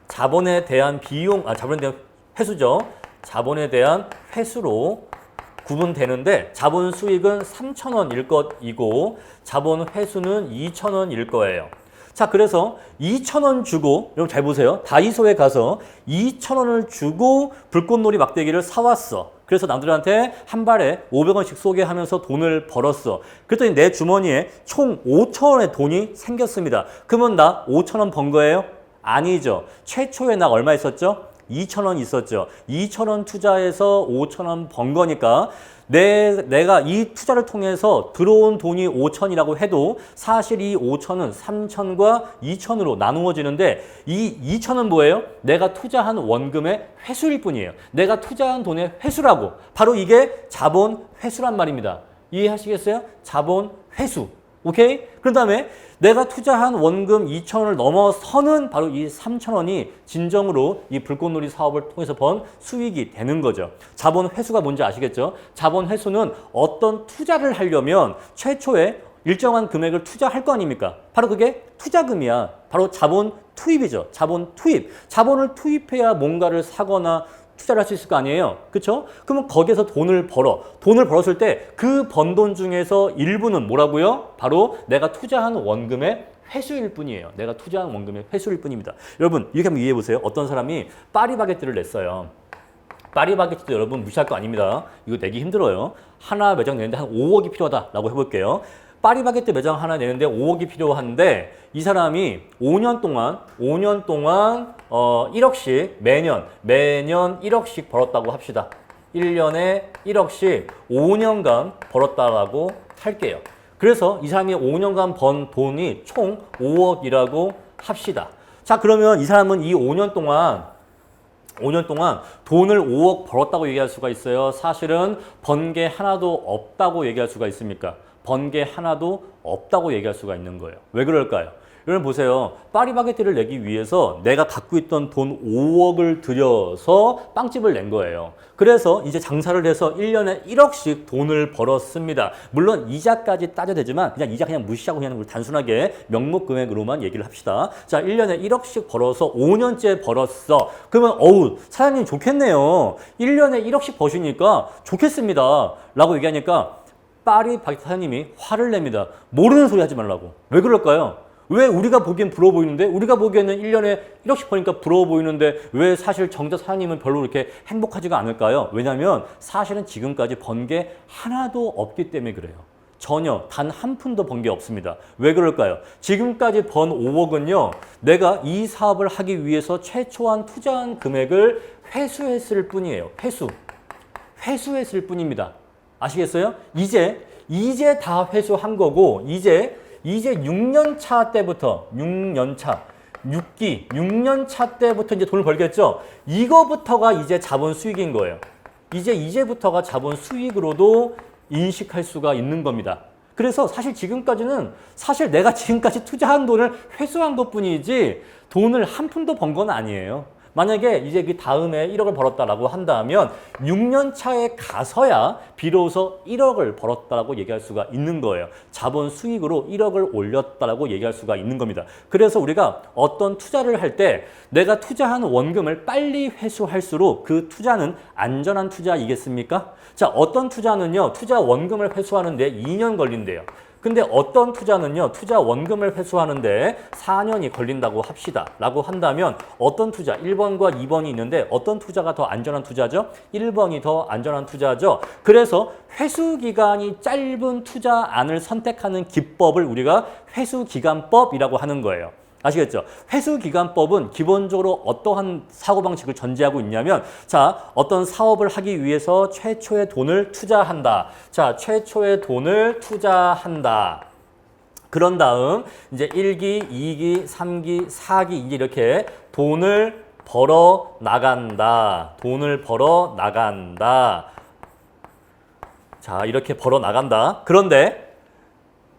자본에 대한 비용, 자본에 대한 회수죠. 자본에 대한 회수로 구분되는데 자본 수익은 3,000원일 것이고 자본 회수는 2,000원일 거예요. 자, 그래서 2,000원 주고, 여러분 잘 보세요. 다이소에 가서 2,000원을 주고 불꽃놀이 막대기를 사왔어. 그래서 남들한테 한 발에 500원씩 쏘게 하면서 돈을 벌었어. 그랬더니 내 주머니에 총 5,000원의 돈이 생겼습니다. 그러면 나 5,000원 번 거예요? 아니죠. 최초에 나 얼마 있었죠? 2,000원 있었죠. 2,000원 투자해서 5,000원 번 거니까 내가 이 투자를 통해서 들어온 돈이 5,000이라고 해도 사실 이 5,000은 3,000과 2,000으로 나누어지는데 이 2,000은 뭐예요? 내가 투자한 원금의 회수일 뿐이에요. 내가 투자한 돈의 회수라고. 바로 이게 자본 회수란 말입니다. 이해하시겠어요? 자본 회수. 오케이? 그런 다음에 내가 투자한 원금 2,000원을 넘어서는 바로 이 3,000원이 진정으로 이 불꽃놀이 사업을 통해서 번 수익이 되는 거죠. 자본 회수가 뭔지 아시겠죠? 자본 회수는 어떤 투자를 하려면 최초에 일정한 금액을 투자할 거 아닙니까? 바로 그게 투자금이야. 바로 자본 투입이죠. 자본 투입. 자본을 투입해야 뭔가를 사거나 투자를 할 수 있을 거 아니에요. 그렇죠? 그러면 거기에서 돈을 벌어. 돈을 벌었을 때 그 번 돈 중에서 일부는 뭐라고요? 바로 내가 투자한 원금의 회수일 뿐이에요. 내가 투자한 원금의 회수일 뿐입니다. 여러분 이렇게 한번 이해해 보세요. 어떤 사람이 파리바게뜨를 냈어요. 파리바게뜨도 여러분 무시할 거 아닙니다. 이거 내기 힘들어요. 하나 매장 내는데 한 5억이 필요하다라고 해볼게요. 파리바게뜨 매장 하나 내는데 5억이 필요한데 이 사람이 5년 동안 1억씩 매년 1억씩 벌었다고 합시다. 1년에 1억씩 5년간 벌었다라고 할게요. 그래서 이 사람이 5년간 번 돈이 총 5억이라고 합시다. 자, 그러면 이 사람은 이 5년 동안 돈을 5억 벌었다고 얘기할 수가 있어요. 사실은 번 게 하나도 없다고 얘기할 수가 있습니까? 번 게 하나도 없다고 얘기할 수가 있는 거예요. 왜 그럴까요? 여러분 보세요. 파리바게뜨를 내기 위해서 내가 갖고 있던 돈 5억을 들여서 빵집을 낸 거예요. 그래서 이제 장사를 해서 1년에 1억씩 돈을 벌었습니다. 물론 이자까지 따져야 되지만 그냥 이자 그냥 무시하고 그냥 단순하게 명목 금액으로만 얘기를 합시다. 자, 1년에 1억씩 벌어서 5년째 벌었어. 그러면 어우 사장님 좋겠네요. 1년에 1억씩 버시니까 좋겠습니다. 라고 얘기하니까 파리바게뜨 사장님이 화를 냅니다. 모르는 소리 하지 말라고. 왜 그럴까요? 왜 우리가 보기엔 부러워 보이는데 우리가 보기에는 1년에 1억씩 버니까 부러워 보이는데 왜 사실 정작 사장님은 별로 이렇게 행복하지가 않을까요? 왜냐하면 사실은 지금까지 번 게 하나도 없기 때문에 그래요. 전혀 단 한 푼도 번 게 없습니다. 왜 그럴까요? 지금까지 번 5억은요. 내가 이 사업을 하기 위해서 최초한 투자한 금액을 회수했을 뿐이에요. 회수했을 뿐입니다. 아시겠어요? 이제 다 회수한 거고 이제 6년 차 때부터 6년 차 때부터 이제 돈을 벌겠죠. 이거부터가 이제 자본 수익인 거예요. 이제부터가 자본 수익으로도 인식할 수가 있는 겁니다. 그래서 사실 지금까지는 내가 지금까지 투자한 돈을 회수한 것뿐이지 돈을 한 푼도 번 건 아니에요. 만약에 이제 그 다음에 1억을 벌었다라고 한다면 6년 차에 가서야 비로소 1억을 벌었다라고 얘기할 수가 있는 거예요. 자본 수익으로 1억을 올렸다라고 얘기할 수가 있는 겁니다. 그래서 우리가 어떤 투자를 할 때 내가 투자한 원금을 빨리 회수할수록 그 투자는 안전한 투자이겠습니까? 자, 어떤 투자는요. 투자 원금을 회수하는데 2년 걸린대요. 근데 어떤 투자는요, 투자 원금을 회수하는데 4년이 걸린다고 합시다. 라고 한다면 어떤 투자, 1번과 2번이 있는데 어떤 투자가 더 안전한 투자죠? 1번이 더 안전한 투자죠. 그래서 회수 기간이 짧은 투자안을 선택하는 기법을 우리가 회수기간법이라고 하는 거예요. 아시겠죠? 회수기간법은 기본적으로 어떠한 사고방식을 전제하고 있냐면 자, 어떤 사업을 하기 위해서 최초의 돈을 투자한다. 자, 최초의 돈을 투자한다. 그런 다음 이제 1기, 2기, 3기, 4기 이제 이렇게 돈을 벌어 나간다. 자, 이렇게 벌어 나간다. 그런데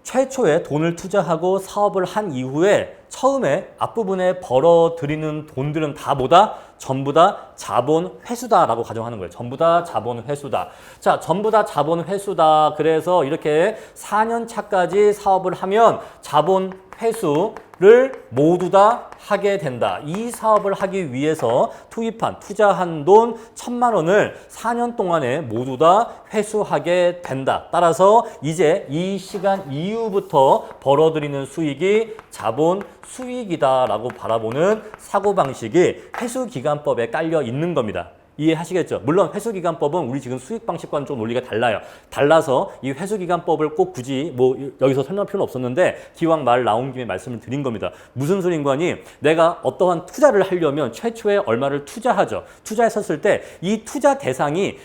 최초에 돈을 투자하고 사업을 한 이후에 처음에 앞부분에 벌어들이는 돈들은 다 뭐다? 전부 다 자본 회수다라고 가정하는 거예요. 전부 다 자본 회수다. 자, 전부 다 자본 회수다. 그래서 이렇게 4년 차까지 사업을 하면 자본 회수를 모두 다 하게 된다. 이 사업을 하기 위해서 투자한 돈 1,000만 원을 4년 동안에 모두 다 회수하게 된다. 따라서 이제 이 시간 이후부터 벌어들이는 수익이 자본 수익이다라고 바라보는 사고방식이 회수기간법에 깔려 있는 겁니다. 이해하시겠죠? 물론 회수기간법은 우리 지금 수익 방식과는 좀 논리가 달라요. 달라서 이 회수기간법을 꼭 굳이 뭐 여기서 설명할 필요는 없었는데 기왕 말 나온 김에 말씀을 드린 겁니다. 무슨 소린가니 내가 어떠한 투자를 하려면 최초에 얼마를 투자하죠. 투자했었을 때 이 투자 대상이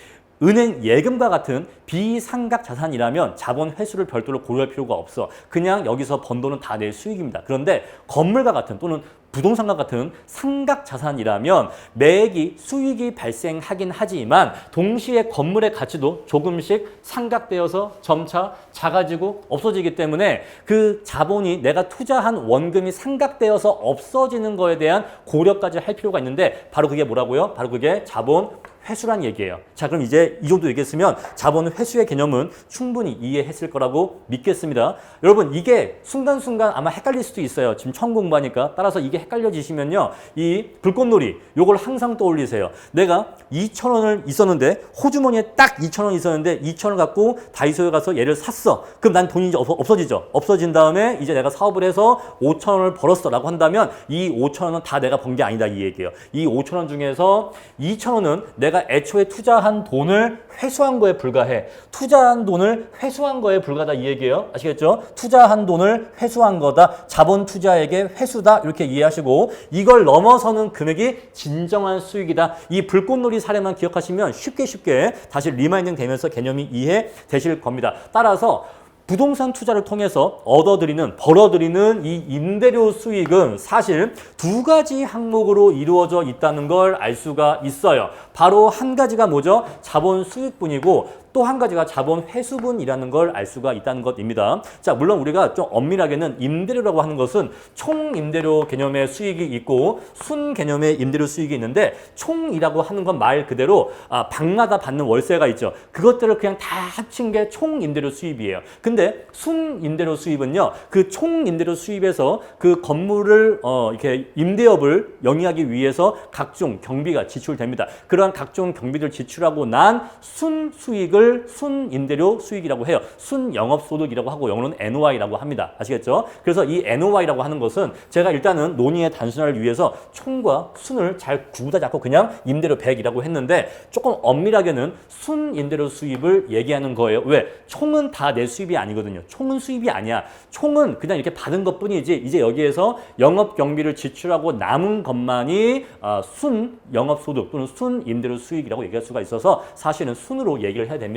은행 예금과 같은 비상각 자산이라면 자본 회수를 별도로 고려할 필요가 없어. 그냥 여기서 번 돈은 다 내 수익입니다. 그런데 건물과 같은 또는 부동산과 같은 상각 자산이라면 매액이 수익이 발생하긴 하지만 동시에 건물의 가치도 조금씩 상각되어서 점차 작아지고 없어지기 때문에 그 자본이 내가 투자한 원금이 상각되어서 없어지는 거에 대한 고려까지 할 필요가 있는데 바로 그게 뭐라고요? 바로 그게 자본 회수란 얘기예요. 자, 그럼 이제 이 정도 얘기했으면 자본 회수의 개념은 충분히 이해했을 거라고 믿겠습니다. 여러분, 이게 순간순간 아마 헷갈릴 수도 있어요. 지금 처음 공부하니까. 따라서 이게 헷갈려지시면요. 이 불꽃놀이, 요걸 항상 떠올리세요. 내가 2,000원을 있었는데, 호주머니에 딱 2,000원 있었는데, 2,000원 갖고 다이소에 가서 얘를 샀어. 그럼 난 돈이 이제 없어지죠. 없어진 다음에 이제 내가 사업을 해서 5,000원을 벌었어. 라고 한다면 이 5,000원은 다 내가 번 게 아니다. 이 얘기예요. 이 5,000원 중에서 2,000원은 내가 애초에 투자한 돈을 회수한 거에 불과해. 투자한 돈을 회수한 거에 불과하다 이 얘기예요. 아시겠죠? 투자한 돈을 회수한 거다. 자본 투자액의 회수다. 이렇게 이해하시고 이걸 넘어서는 금액이 진정한 수익이다. 이 불꽃놀이 사례만 기억하시면 쉽게 다시 리마인딩 되면서 개념이 이해되실 겁니다. 따라서 부동산 투자를 통해서 벌어들이는 이 임대료 수익은 사실 두 가지 항목으로 이루어져 있다는 걸 알 수가 있어요. 바로 한 가지가 뭐죠? 자본 수익분이고 또 한 가지가 자본 회수분이라는 걸 알 수가 있다는 것입니다. 자, 물론 우리가 좀 엄밀하게는 임대료라고 하는 것은 총 임대료 개념의 수익이 있고 순 개념의 임대료 수익이 있는데 총이라고 하는 건 말 그대로 방마다 받는 월세가 있죠. 그것들을 그냥 다 합친 게 총 임대료 수입이에요. 근데 순 임대료 수입은요. 그 총 임대료 수입에서 그 건물을 이렇게 임대업을 영위하기 위해서 각종 경비가 지출됩니다. 그러한 각종 경비를 지출하고 난 순 수익을 순 임대료 수익이라고 해요. 순 영업소득이라고 하고 영어로는 NOI라고 합니다. 아시겠죠? 그래서 이 NOI라고 하는 것은 제가 일단은 논의의 단순화를 위해서 총과 순을 잘 구분하지 않고 그냥 임대료 100이라고 했는데 조금 엄밀하게는 순 임대료 수입을 얘기하는 거예요. 왜? 총은 다 내 수입이 아니거든요. 총은 수입이 아니야. 총은 그냥 이렇게 받은 것뿐이지 이제 여기에서 영업 경비를 지출하고 남은 것만이 순 영업소득 또는 순 임대료 수익이라고 얘기할 수가 있어서 사실은 순으로 얘기를 해야 됩니다.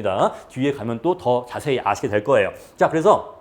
뒤에 가면 또 더 자세히 아시게 될 거예요. 자, 그래서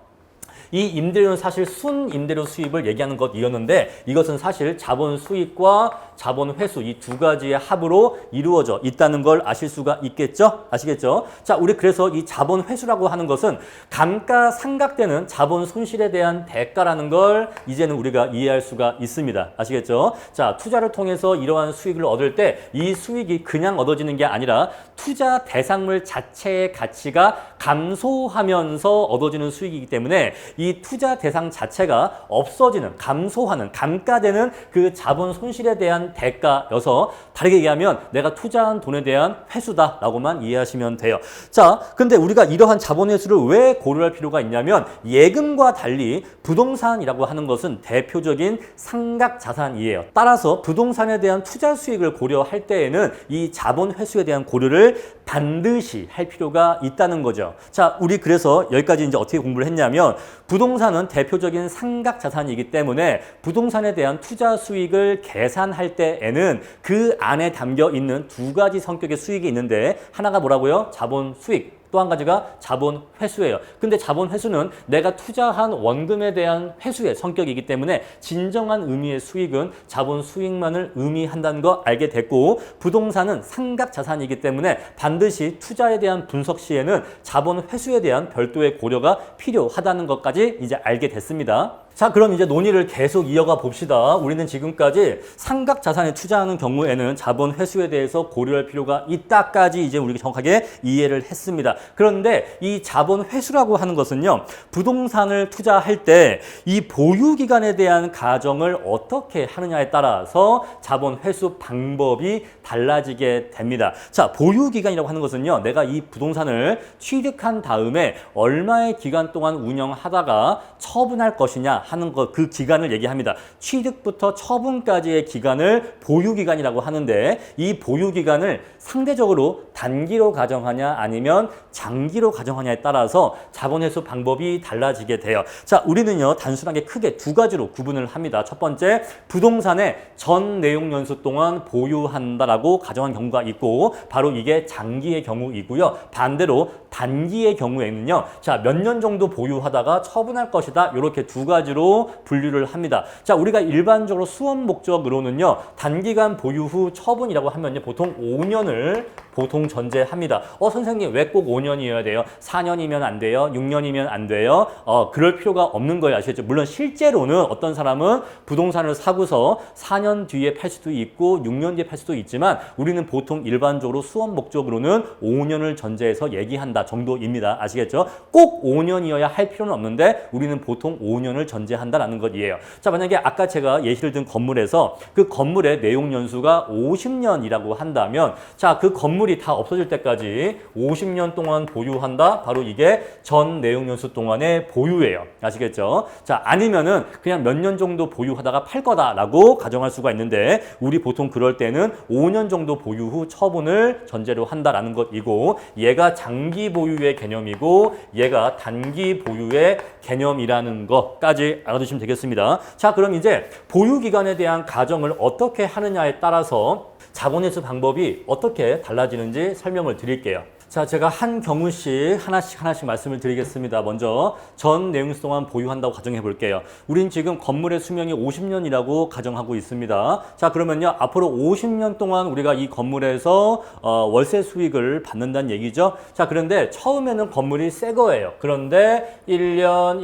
이 임대료는 사실 순 임대료 수입을 얘기하는 것이었는데 이것은 사실 자본 수익과 자본 회수 이 두 가지의 합으로 이루어져 있다는 걸 아실 수가 있겠죠? 아시겠죠? 자, 우리 그래서 이 자본 회수라고 하는 것은 감가상각되는 자본 손실에 대한 대가라는 걸 이제는 우리가 이해할 수가 있습니다. 아시겠죠? 자, 투자를 통해서 이러한 수익을 얻을 때 이 수익이 그냥 얻어지는 게 아니라 투자 대상물 자체의 가치가 감소하면서 얻어지는 수익이기 때문에 이 투자 대상 자체가 없어지는, 감소하는, 감가되는 그 자본 손실에 대한 대가여서 다르게 얘기하면 내가 투자한 돈에 대한 회수다라고만 이해하시면 돼요. 자, 근데 우리가 이러한 자본 회수를 왜 고려할 필요가 있냐면 예금과 달리 부동산이라고 하는 것은 대표적인 상각 자산이에요. 따라서 부동산에 대한 투자 수익을 고려할 때에는 이 자본 회수에 대한 고려를 반드시 할 필요가 있다는 거죠. 자, 우리 그래서 여기까지 이제 어떻게 공부를 했냐면 부동산은 대표적인 상각 자산이기 때문에 부동산에 대한 투자 수익을 계산할 때에는 그 안에 담겨 있는 두 가지 성격의 수익이 있는데 하나가 뭐라고요? 자본 수익. 또 한 가지가 자본 회수예요. 근데 자본 회수는 내가 투자한 원금에 대한 회수의 성격이기 때문에 진정한 의미의 수익은 자본 수익만을 의미한다는 거 알게 됐고 부동산은 상각 자산이기 때문에 반드시 투자에 대한 분석 시에는 자본 회수에 대한 별도의 고려가 필요하다는 것까지 이제 알게 됐습니다. 자, 그럼 이제 논의를 계속 이어가 봅시다. 우리는 지금까지 삼각 자산에 투자하는 경우에는 자본 회수에 대해서 고려할 필요가 있다까지 이제 우리가 정확하게 이해를 했습니다. 그런데 이 자본 회수라고 하는 것은요, 부동산을 투자할 때 이 보유 기간에 대한 가정을 어떻게 하느냐에 따라서 자본 회수 방법이 달라지게 됩니다. 자, 보유 기간이라고 하는 것은요, 내가 이 부동산을 취득한 다음에 얼마의 기간 동안 운영하다가 처분할 것이냐 하는 것, 그 기간을 얘기합니다. 취득부터 처분까지의 기간을 보유 기간이라고 하는데, 이 보유 기간을 상대적으로 단기로 가정하냐 아니면 장기로 가정하냐에 따라서 자본 회수 방법이 달라지게 돼요. 자, 우리는요, 단순하게 크게 두 가지로 구분을 합니다. 첫 번째, 부동산의 전 내용 연수 동안 보유한다라고 가정한 경우가 있고, 바로 이게 장기의 경우이고요. 반대로 단기의 경우에는요, 자, 몇 년 정도 보유하다가 처분할 것이다. 이렇게 두 가지로 분류를 합니다. 자, 우리가 일반적으로 수업 목적으로는요, 단기간 보유 후 처분이라고 하면요, 보통 5년을 보통 전제합니다. 선생님, 왜 꼭 5년이어야 돼요? 4년이면 안 돼요? 6년이면 안 돼요? 그럴 필요가 없는 거예요. 아시겠죠? 물론 실제로는 어떤 사람은 부동산을 사고서 4년 뒤에 팔 수도 있고 6년 뒤에 팔 수도 있지만, 우리는 보통 일반적으로 수업 목적으로는 5년을 전제해서 얘기한다 정도입니다. 아시겠죠? 꼭 5년이어야 할 필요는 없는데 우리는 보통 5년을 전제한다라는 것이에요. 자, 만약에 아까 제가 예시를 든 건물에서 그 건물의 내용 연수가 50년이라고 한다면, 자, 그 건물이 다 없어질 때까지 50년 동안 보유한다. 바로 이게 전 내용 연수 동안의 보유예요. 아시겠죠? 자, 아니면은 그냥 몇 년 정도 보유하다가 팔 거다라고 가정할 수가 있는데, 우리 보통 그럴 때는 5년 정도 보유 후 처분을 전제로 한다라는 것이고, 얘가 장기 보유의 개념이고 얘가 단기 보유의 개념이라는 것까지 알아두시면 되겠습니다. 자, 그럼 이제 보유 기간에 대한 가정을 어떻게 하느냐에 따라서 자본회수 방법이 어떻게 달라지는지 설명을 드릴게요. 자, 제가 한 경우씩 하나씩 말씀을 드리겠습니다. 먼저 전 내용수 동안 보유한다고 가정해 볼게요. 우린 지금 건물의 수명이 50년이라고 가정하고 있습니다. 자, 그러면요, 앞으로 50년 동안 우리가 이 건물에서 월세 수익을 받는다는 얘기죠. 자, 그런데 처음에는 건물이 새 거예요. 그런데 1년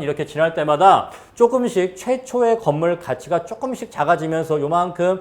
이렇게 지날 때마다 조금씩 최초의 건물 가치가 조금씩 작아지면서 요만큼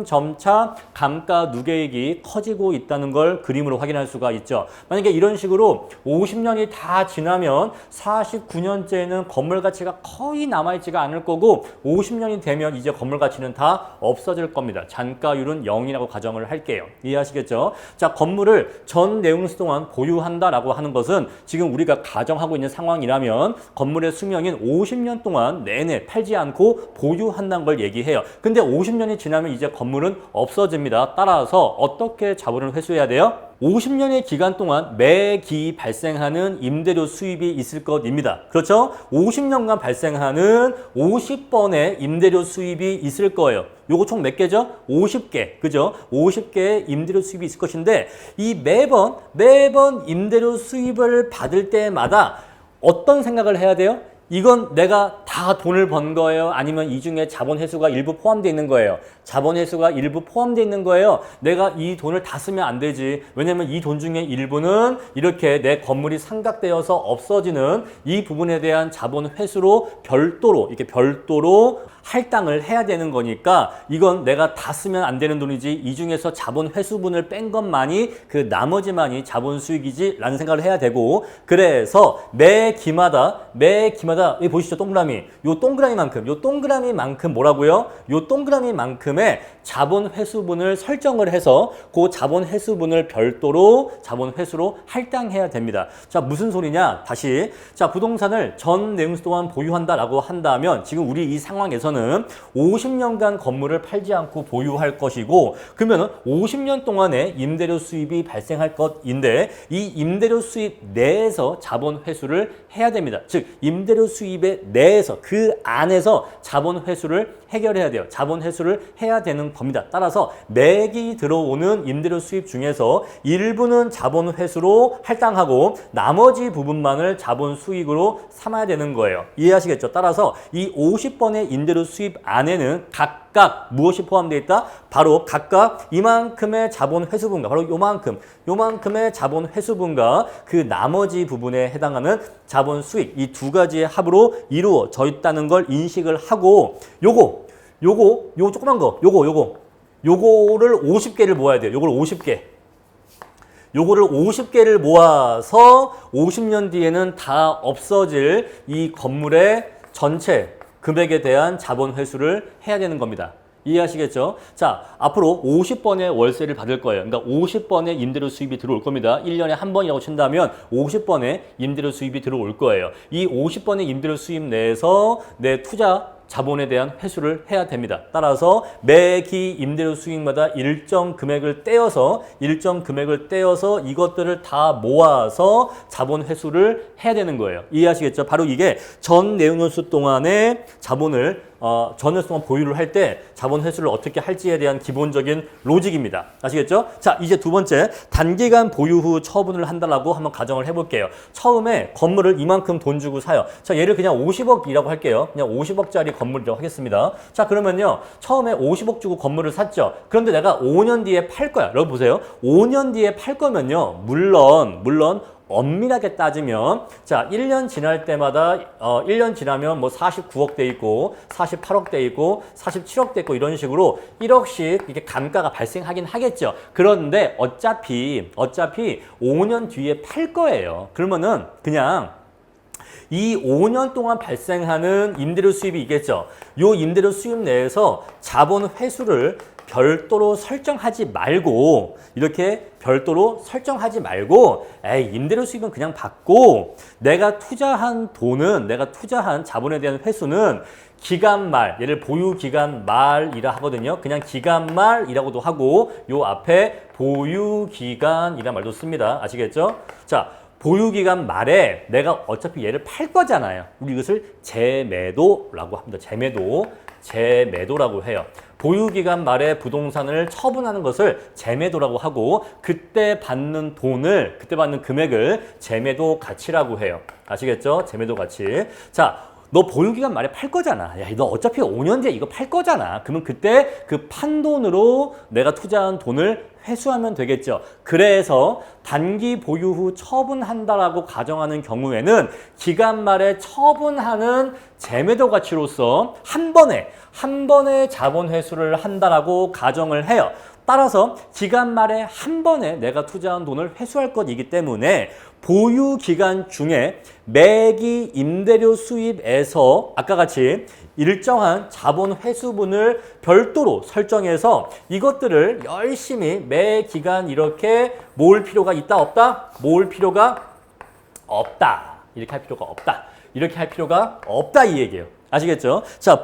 점차 감가 누계액이 커지고 있다는 걸 그림으로 확인할 수가 있죠. 만약에 이런 식으로 50년이 다 지나면 49년째는 건물 가치가 거의 남아있지가 않을 거고, 50년이 되면 이제 건물 가치는 다 없어질 겁니다. 잔가율은 0이라고 가정을 할게요. 이해하시겠죠? 자, 건물을 전 내용수 동안 보유한다라고 하는 것은 지금 우리가 가정하고 있는 상황이라면 건물의 수명인 50년 동안 내내 팔지 않고 보유한다는 걸 얘기해요. 근데 50년이 지나면 이제 건물은 없어집니다. 따라서 어떻게 자본을 회수해야 돼요? 50년의 기간 동안 매기 발생하는 임대료 수입이 있을 것입니다. 그렇죠? 50년간 발생하는 50번의 임대료 수입이 있을 거예요. 요거 총 몇 개죠? 50개. 그죠? 50개의 임대료 수입이 있을 것인데, 이 매번 임대료 수입을 받을 때마다 어떤 생각을 해야 돼요? 이건 내가 다 돈을 번 거예요? 아니면 이 중에 자본 회수가 일부 포함되어 있는 거예요? 자본 회수가 일부 포함되어 있는 거예요? 내가 이 돈을 다 쓰면 안 되지. 왜냐면 이 돈 중에 일부는 이렇게 내 건물이 상각되어서 없어지는 이 부분에 대한 자본 회수로 별도로 할당을 해야 되는 거니까, 이건 내가 다 쓰면 안 되는 돈이지, 이 중에서 자본 회수분을 뺀 것만이, 그 나머지만이 자본 수익이지 라는 생각을 해야 되고, 그래서 매 기마다 여기 보시죠, 동그라미. 요 동그라미만큼 뭐라고요? 요 동그라미만큼의 자본 회수분을 설정을 해서 그 자본 회수분을 별도로 자본 회수로 할당해야 됩니다. 자, 무슨 소리냐? 다시. 자, 부동산을 전 내용수 동안 보유한다라고 한다면, 지금 우리 이 상황에서는 50년간 건물을 팔지 않고 보유할 것이고, 그러면 50년 동안에 임대료 수입이 발생할 것인데, 이 임대료 수입 내에서 자본 회수를 해야 됩니다. 즉, 임대료 수입의 내에서, 그 안에서 자본 회수를 해결해야 돼요. 자본 회수를 해야 되는 겁니다. 따라서 매기 들어오는 임대료 수입 중에서 일부는 자본 회수로 할당하고 나머지 부분만을 자본 수익으로 삼아야 되는 거예요. 이해하시겠죠? 따라서 이 50번의 임대료 수입 안에는 각각 무엇이 포함되어 있다? 바로 각각 이만큼의 자본 회수분과 바로 요만큼의 자본 회수분과 그 나머지 부분에 해당하는 자본 수익 이 두 가지의 합으로 이루어져 있다는 걸 인식을 하고 요거 조그만 거 요거를 50개를 모아야 돼요. 요거를 50개를 모아서 50년 뒤에는 다 없어질 이 건물의 전체 금액에 대한 자본 회수를 해야 되는 겁니다. 이해하시겠죠? 자, 앞으로 50번의 월세를 받을 거예요. 그러니까 50번의 임대료 수입이 들어올 겁니다. 1년에 한 번이라고 친다면 50번의 임대료 수입이 들어올 거예요. 이 50번의 임대료 수입 내에서 내 투자 자본에 대한 회수를 해야 됩니다. 따라서 매기 임대료 수익마다 일정 금액을 떼어서 이것들을 다 모아서 자본 회수를 해야 되는 거예요. 이해하시겠죠? 바로 이게 전 내용연수 동안에 자본을 전 연수 동안 보유를 할 때 자본 회수를 어떻게 할지에 대한 기본적인 로직입니다. 아시겠죠? 자, 이제 두 번째 단기간 보유 후 처분을 한다라고 한번 가정을 해볼게요. 처음에 건물을 이만큼 돈 주고 사요. 자, 얘를 그냥 50억이라고 할게요. 그냥 50억짜리 건물이라고 하겠습니다. 자, 그러면요. 처음에 50억 주고 건물을 샀죠. 그런데 내가 5년 뒤에 팔 거야. 여러분 보세요. 5년 뒤에 팔 거면요. 물론 엄밀하게 따지면 자 1년 지날 때마다 1년 지나면 뭐 49억 돼 있고 48억 돼 있고 47억 돼 있고 이런 식으로 1억씩 이렇게 감가가 발생하긴 하겠죠. 그런데 어차피 5년 뒤에 팔 거예요. 그러면은 그냥 이 5년 동안 발생하는 임대료 수입이 있겠죠. 요 임대료 수입 내에서 자본 회수를 별도로 설정하지 말고 에이 임대료 수입은 그냥 받고 내가 투자한 자본에 대한 회수는 기간 말, 얘를 보유 기간 말이라 하거든요. 그냥 기간 말이라고도 하고 요 앞에 보유 기간이란 말도 씁니다. 아시겠죠? 자, 보유 기간 말에 내가 어차피 얘를 팔 거잖아요. 우리 이것을 재매도라고 합니다. 재매도라고 해요. 보유기간 말에 부동산을 처분하는 것을 재매도라고 하고 그때 받는 금액을 재매도 가치라고 해요. 아시겠죠? 재매도 가치. 자, 너 보유기간 말에 팔 거잖아. 야, 너 어차피 5년 뒤에 이거 팔 거잖아. 그러면 그때 그 판 돈으로 내가 투자한 돈을 회수하면 되겠죠. 그래서 단기 보유 후 처분한다라고 가정하는 경우에는 기간 말에 처분하는 재매도 가치로서 한 번에 자본 회수를 한다라고 가정을 해요. 따라서 기간 말에 한 번에 내가 투자한 돈을 회수할 것이기 때문에 보유 기간 중에 매기 임대료 수입에서 아까 같이 일정한 자본 회수분을 별도로 설정해서 이것들을 열심히 매 기간 이렇게 모을 필요가 있다 없다? 모을 필요가 없다. 이렇게 할 필요가 없다 이 얘기예요. 아시겠죠? 자,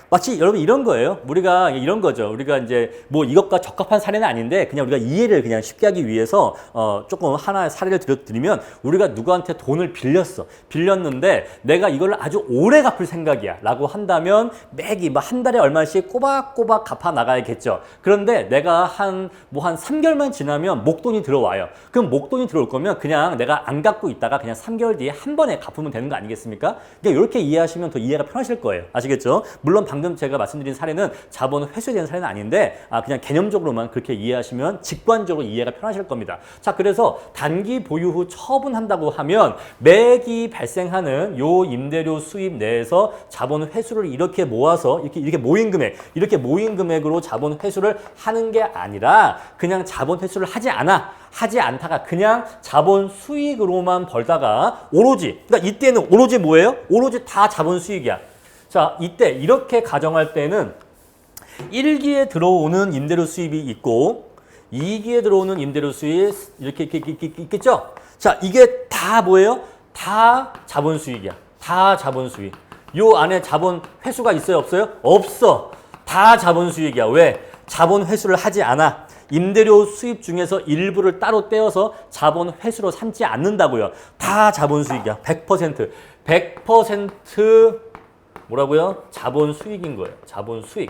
마치 여러분 이런 거예요. 우리가 이런 거죠. 우리가 이제 뭐 이것과 적합한 사례는 아닌데 그냥 우리가 이해를 그냥 쉽게 하기 위해서 조금 하나의 사례를 드리면 우리가 누구한테 돈을 빌렸는데 내가 이걸 아주 오래 갚을 생각이야 라고 한다면 매기 한 달에 얼마씩 꼬박꼬박 갚아 나가야겠죠. 그런데 내가 한 3개월만 지나면 목돈이 들어와요. 그럼 목돈이 들어올 거면 그냥 내가 안 갚고 있다가 그냥 3개월 뒤에 한 번에 갚으면 되는 거 아니겠습니까? 그러니까 이렇게 이해하시면 더 이해가 편하실 거예요. 아시겠죠? 물론 방금 제가 말씀드린 사례는 자본 회수에 대한 사례는 아닌데 그냥 개념적으로만 그렇게 이해하시면 직관적으로 이해가 편하실 겁니다. 자, 그래서 단기 보유 후 처분한다고 하면 매기 발생하는 요 임대료 수입 내에서 자본 회수를 이렇게 모아서 이렇게 모인 금액으로 자본 회수를 하는 게 아니라 그냥 자본 회수를 하지 않다가 그냥 자본 수익으로만 벌다가 그러니까 이때는 오로지 뭐예요? 오로지 다 자본 수익이야. 자, 이때 이렇게 가정할 때는 1기에 들어오는 임대료 수입이 있고 2기에 들어오는 임대료 수입 이렇게 있겠죠? 자, 이게 다 뭐예요? 다 자본 수익이야. 다 자본 수익. 요 안에 자본 회수가 있어요? 없어요? 없어. 다 자본 수익이야. 왜? 자본 회수를 하지 않아. 임대료 수입 중에서 일부를 따로 떼어서 자본 회수로 삼지 않는다고요. 다 자본 수익이야. 100%. 100% 뭐라고요? 자본 수익인 거예요. 자본 수익.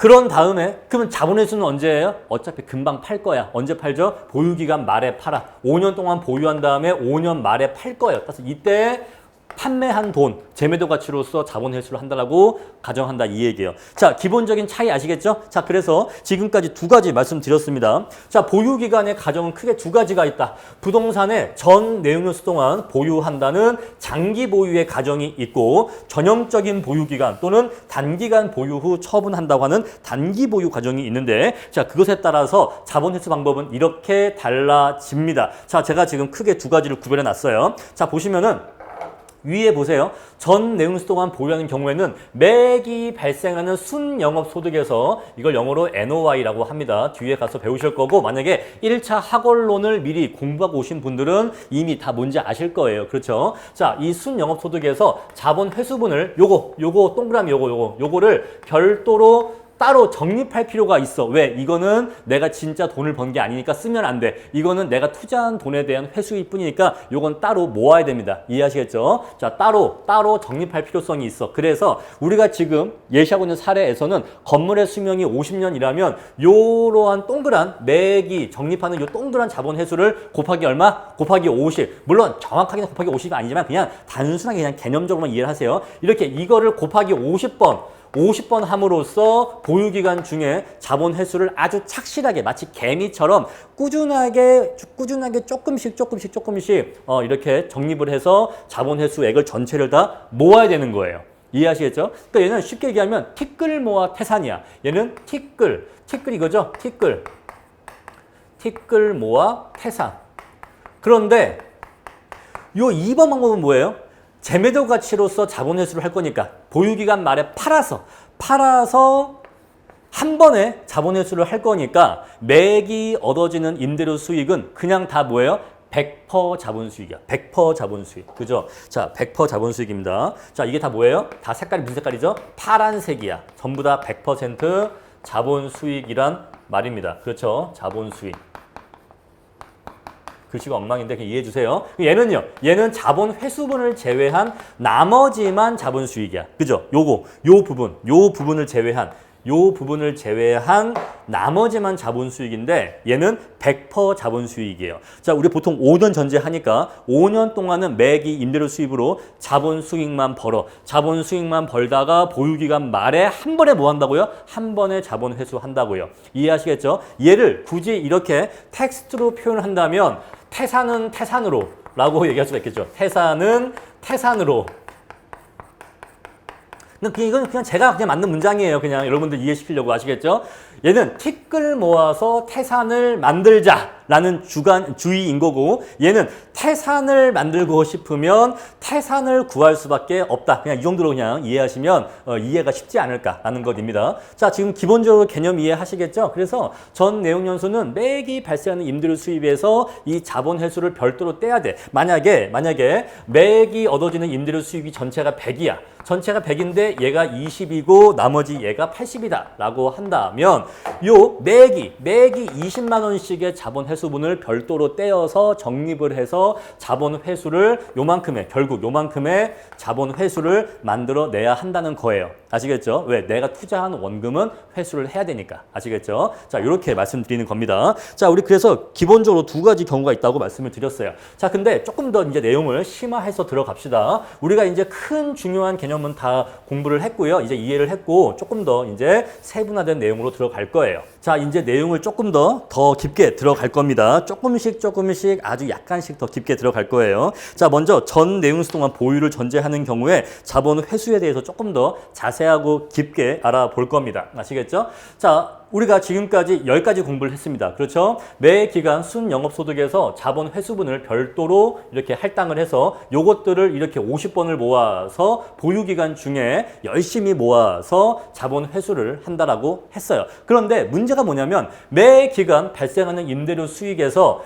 그런 다음에 그러면 자본회수는 언제예요? 어차피 금방 팔 거야. 언제 팔죠? 보유기간 말에 팔아. 5년 동안 보유한 다음에 5년 말에 팔 거예요. 그래서 이때 판매한 돈, 재매도 가치로서 자본 회수를 한다라고 가정한다 이 얘기예요. 자, 기본적인 차이 아시겠죠? 자, 그래서 지금까지 두 가지 말씀드렸습니다. 자, 보유기간의 가정은 크게 두 가지가 있다. 부동산의 전 내용연수 동안 보유한다는 장기 보유의 가정이 있고 전형적인 보유기간 또는 단기간 보유 후 처분한다고 하는 단기 보유 가정이 있는데 자, 그것에 따라서 자본 회수 방법은 이렇게 달라집니다. 자, 제가 지금 크게 두 가지를 구별해 놨어요. 자, 보시면은 위에 보세요. 전 내용수 동안 보유하는 경우에는 매기 발생하는 순영업소득에서 이걸 영어로 NOI라고 합니다. 뒤에 가서 배우실 거고 만약에 1차 학원론을 미리 공부하고 오신 분들은 이미 다 뭔지 아실 거예요. 그렇죠? 자, 이 순영업소득에서 자본 회수분을 요거 동그라미 요거를 별도로 따로 적립할 필요가 있어. 왜? 이거는 내가 진짜 돈을 번 게 아니니까 쓰면 안 돼. 이거는 내가 투자한 돈에 대한 회수일 뿐이니까 이건 따로 모아야 됩니다. 이해하시겠죠? 자, 따로 적립할 필요성이 있어. 그래서 우리가 지금 예시하고 있는 사례에서는 건물의 수명이 50년이라면 요러한 동그란 매기 적립하는 요 동그란 자본 회수를 곱하기 얼마? 곱하기 50. 물론 정확하게는 곱하기 50이 아니지만 그냥 단순하게 그냥 개념적으로만 이해를 하세요. 이렇게 이거를 곱하기 50번 함으로써 보유기간 중에 자본 회수를 아주 착실하게 마치 개미처럼 꾸준하게 조금씩 이렇게 적립을 해서 자본 회수액을 전체를 다 모아야 되는 거예요. 이해하시겠죠? 그러니까 얘는 쉽게 얘기하면 티끌 모아 태산이야. 얘는 티끌 이거죠? 티끌 모아 태산. 그런데 요 2번 방법은 뭐예요? 재매도 가치로서 자본 회수를 할 거니까 보유기간 말에 팔아서 한 번에 자본 회수를 할 거니까 매기 얻어지는 임대료 수익은 그냥 다 뭐예요? 100% 자본 수익이야. 100% 자본 수익. 그죠? 자, 100% 자본 수익입니다. 자, 이게 다 뭐예요? 다 색깔이 무슨 색깔이죠? 파란색이야. 전부 다 100% 자본 수익이란 말입니다. 그렇죠? 자본 수익. 글씨가 엉망인데 그냥 이해해 주세요. 얘는요. 얘는 자본 회수분을 제외한 나머지만 자본 수익이야. 그죠? 요 부분을 제외한 나머지만 자본 수익인데 얘는 100% 자본 수익이에요. 자, 우리 보통 5년 전제하니까 5년 동안은 매기 임대료 수입으로 자본 수익만 벌다가 보유기간 말에 한 번에 뭐 한다고요? 한 번에 자본 회수한다고요. 이해하시겠죠? 얘를 굳이 이렇게 텍스트로 표현을 한다면 태산은 태산으로 라고 얘기할 수가 있겠죠. 태산은 태산으로. 이건 그냥 제가 만든 문장이에요. 그냥 여러분들 이해시키려고 아시겠죠? 얘는 티끌 모아서 태산을 만들자라는 주의인 거고 얘는 태산을 만들고 싶으면 태산을 구할 수밖에 없다. 그냥 이 정도로 그냥 이해하시면 이해가 쉽지 않을까라는 것입니다. 자, 지금 기본적으로 개념 이해하시겠죠? 그래서 전 내용연수는 매기 발생하는 임대료 수입에서 이 자본 회수를 별도로 떼야 돼. 만약에 매기 얻어지는 임대료 수입이 전체가 100이야. 전체가 100인데 얘가 20이고 나머지 얘가 80이다 라고 한다면 요 매기 20만 원씩의 자본 회수분을 별도로 떼어서 적립을 해서 자본 회수를 결국 요만큼의 자본 회수를 만들어내야 한다는 거예요. 아시겠죠? 왜? 내가 투자한 원금은 회수를 해야 되니까. 아시겠죠? 자, 이렇게 말씀드리는 겁니다. 자, 우리 그래서 기본적으로 두 가지 경우가 있다고 말씀을 드렸어요. 자, 근데 조금 더 이제 내용을 심화해서 들어갑시다. 우리가 이제 큰 중요한 개념은 다 공부를 했고요. 이제 이해를 했고 조금 더 이제 세분화된 내용으로 들어갈 거예요. 자, 이제 내용을 조금 더 깊게 들어갈 겁니다. 조금씩 아주 약간씩 더 깊게 들어갈 거예요. 자, 먼저 전 내용수 동안 보유를 전제하는 경우에 자본 회수에 대해서 조금 더 자세하고 깊게 알아볼 겁니다. 아시겠죠? 자, 우리가 지금까지 10가지 공부를 했습니다. 그렇죠? 매 기간 순영업소득에서 자본 회수분을 별도로 이렇게 할당을 해서 요것들을 이렇게 50번을 모아서 보유기간 중에 열심히 모아서 자본 회수를 한다라고 했어요. 그런데 문제가 뭐냐면 매 기간 발생하는 임대료 수익에서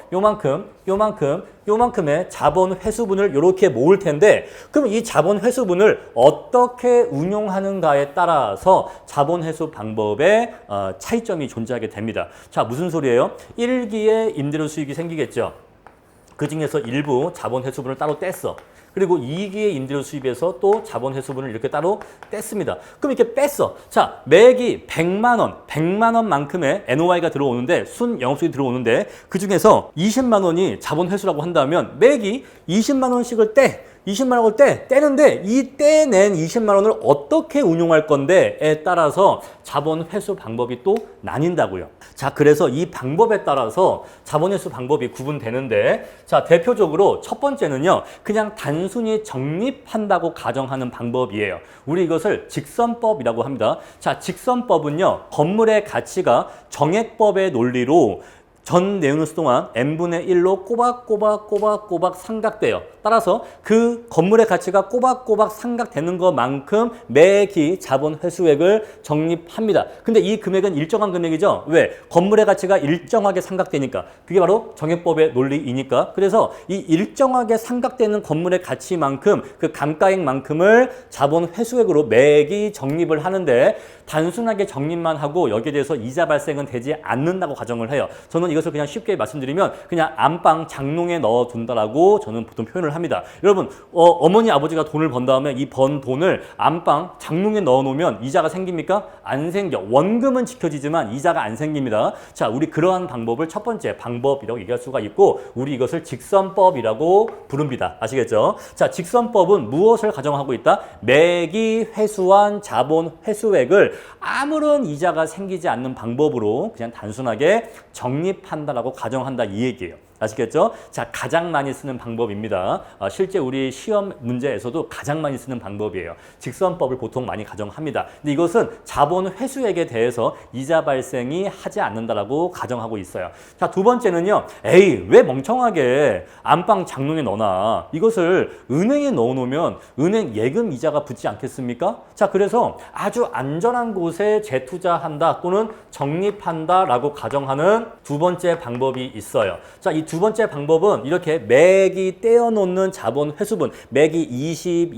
요만큼의 자본 회수분을 이렇게 모을 텐데 그럼 이 자본 회수분을 어떻게 운용하는가에 따라서 자본 회수 방법에 차이점이 존재하게 됩니다. 자, 무슨 소리예요? 1기에 임대료 수익이 생기겠죠. 그 중에서 일부 자본 회수분을 따로 뗐어. 그리고 2기의 임대료 수입에서 또 자본 회수분을 이렇게 따로 뗐습니다. 그럼 이렇게 뺐어. 자, 매기 100만 원, 100만 원만큼의 NOI가 들어오는데 순 영업수익이 들어오는데 그 중에서 20만 원이 자본 회수라고 한다면 매기 20만 원씩을 20만 원을 떼는데 이 떼낸 20만 원을 어떻게 운용할 건데에 따라서 자본 회수 방법이 또 나뉜다고요. 자, 그래서 이 방법에 따라서 자본 회수 방법이 구분되는데 자, 대표적으로 첫 번째는요. 그냥 단순히 적립한다고 가정하는 방법이에요. 우리 이것을 직선법이라고 합니다. 자, 직선법은요. 건물의 가치가 정액법의 논리로 전 내용수 동안 n분의 1로 꼬박꼬박 삼각돼요. 따라서 그 건물의 가치가 꼬박꼬박 삼각되는 것만큼 매기 자본 회수액을 적립합니다. 근데 이 금액은 일정한 금액이죠. 왜? 건물의 가치가 일정하게 삼각되니까. 그게 바로 정액법의 논리이니까. 그래서 이 일정하게 삼각되는 건물의 가치만큼 그 감가액만큼을 자본 회수액으로 매기 적립을 하는데 단순하게 적립만 하고 여기에 대해서 이자 발생은 되지 않는다고 가정을 해요. 저는 이것을 그냥 쉽게 말씀드리면 그냥 안방 장롱에 넣어둔다라고 저는 보통 표현을 합니다. 여러분 어머니 아버지가 돈을 번 다음에 이 번 돈을 안방 장롱에 넣어놓으면 이자가 생깁니까? 안 생겨. 원금은 지켜지지만 이자가 안 생깁니다. 자, 우리 그러한 방법을 첫 번째 방법이라고 얘기할 수가 있고 우리 이것을 직선법이라고 부릅니다. 아시겠죠? 자, 직선법은 무엇을 가정하고 있다? 매기 회수한 자본 회수액을 아무런 이자가 생기지 않는 방법으로 그냥 단순하게 적립한다라고 가정한다 이 얘기예요. 아시겠죠? 자, 가장 많이 쓰는 방법입니다. 실제 우리 시험 문제에서도 가장 많이 쓰는 방법이에요. 직선법을 보통 많이 가정합니다. 근데 이것은 자본 회수액에 대해서 이자 발생이 하지 않는다라고 가정하고 있어요. 자, 두 번째는요. 에이, 왜 멍청하게 안방 장롱에 넣어놔? 이것을 은행에 넣어놓으면 은행 예금 이자가 붙지 않겠습니까? 자, 그래서 아주 안전한 곳에 재투자한다 또는 적립한다라고 가정하는 두 번째 방법이 있어요. 자, 이 두 번째 방법은 이렇게 매기 떼어놓는 자본 회수분, 매기 20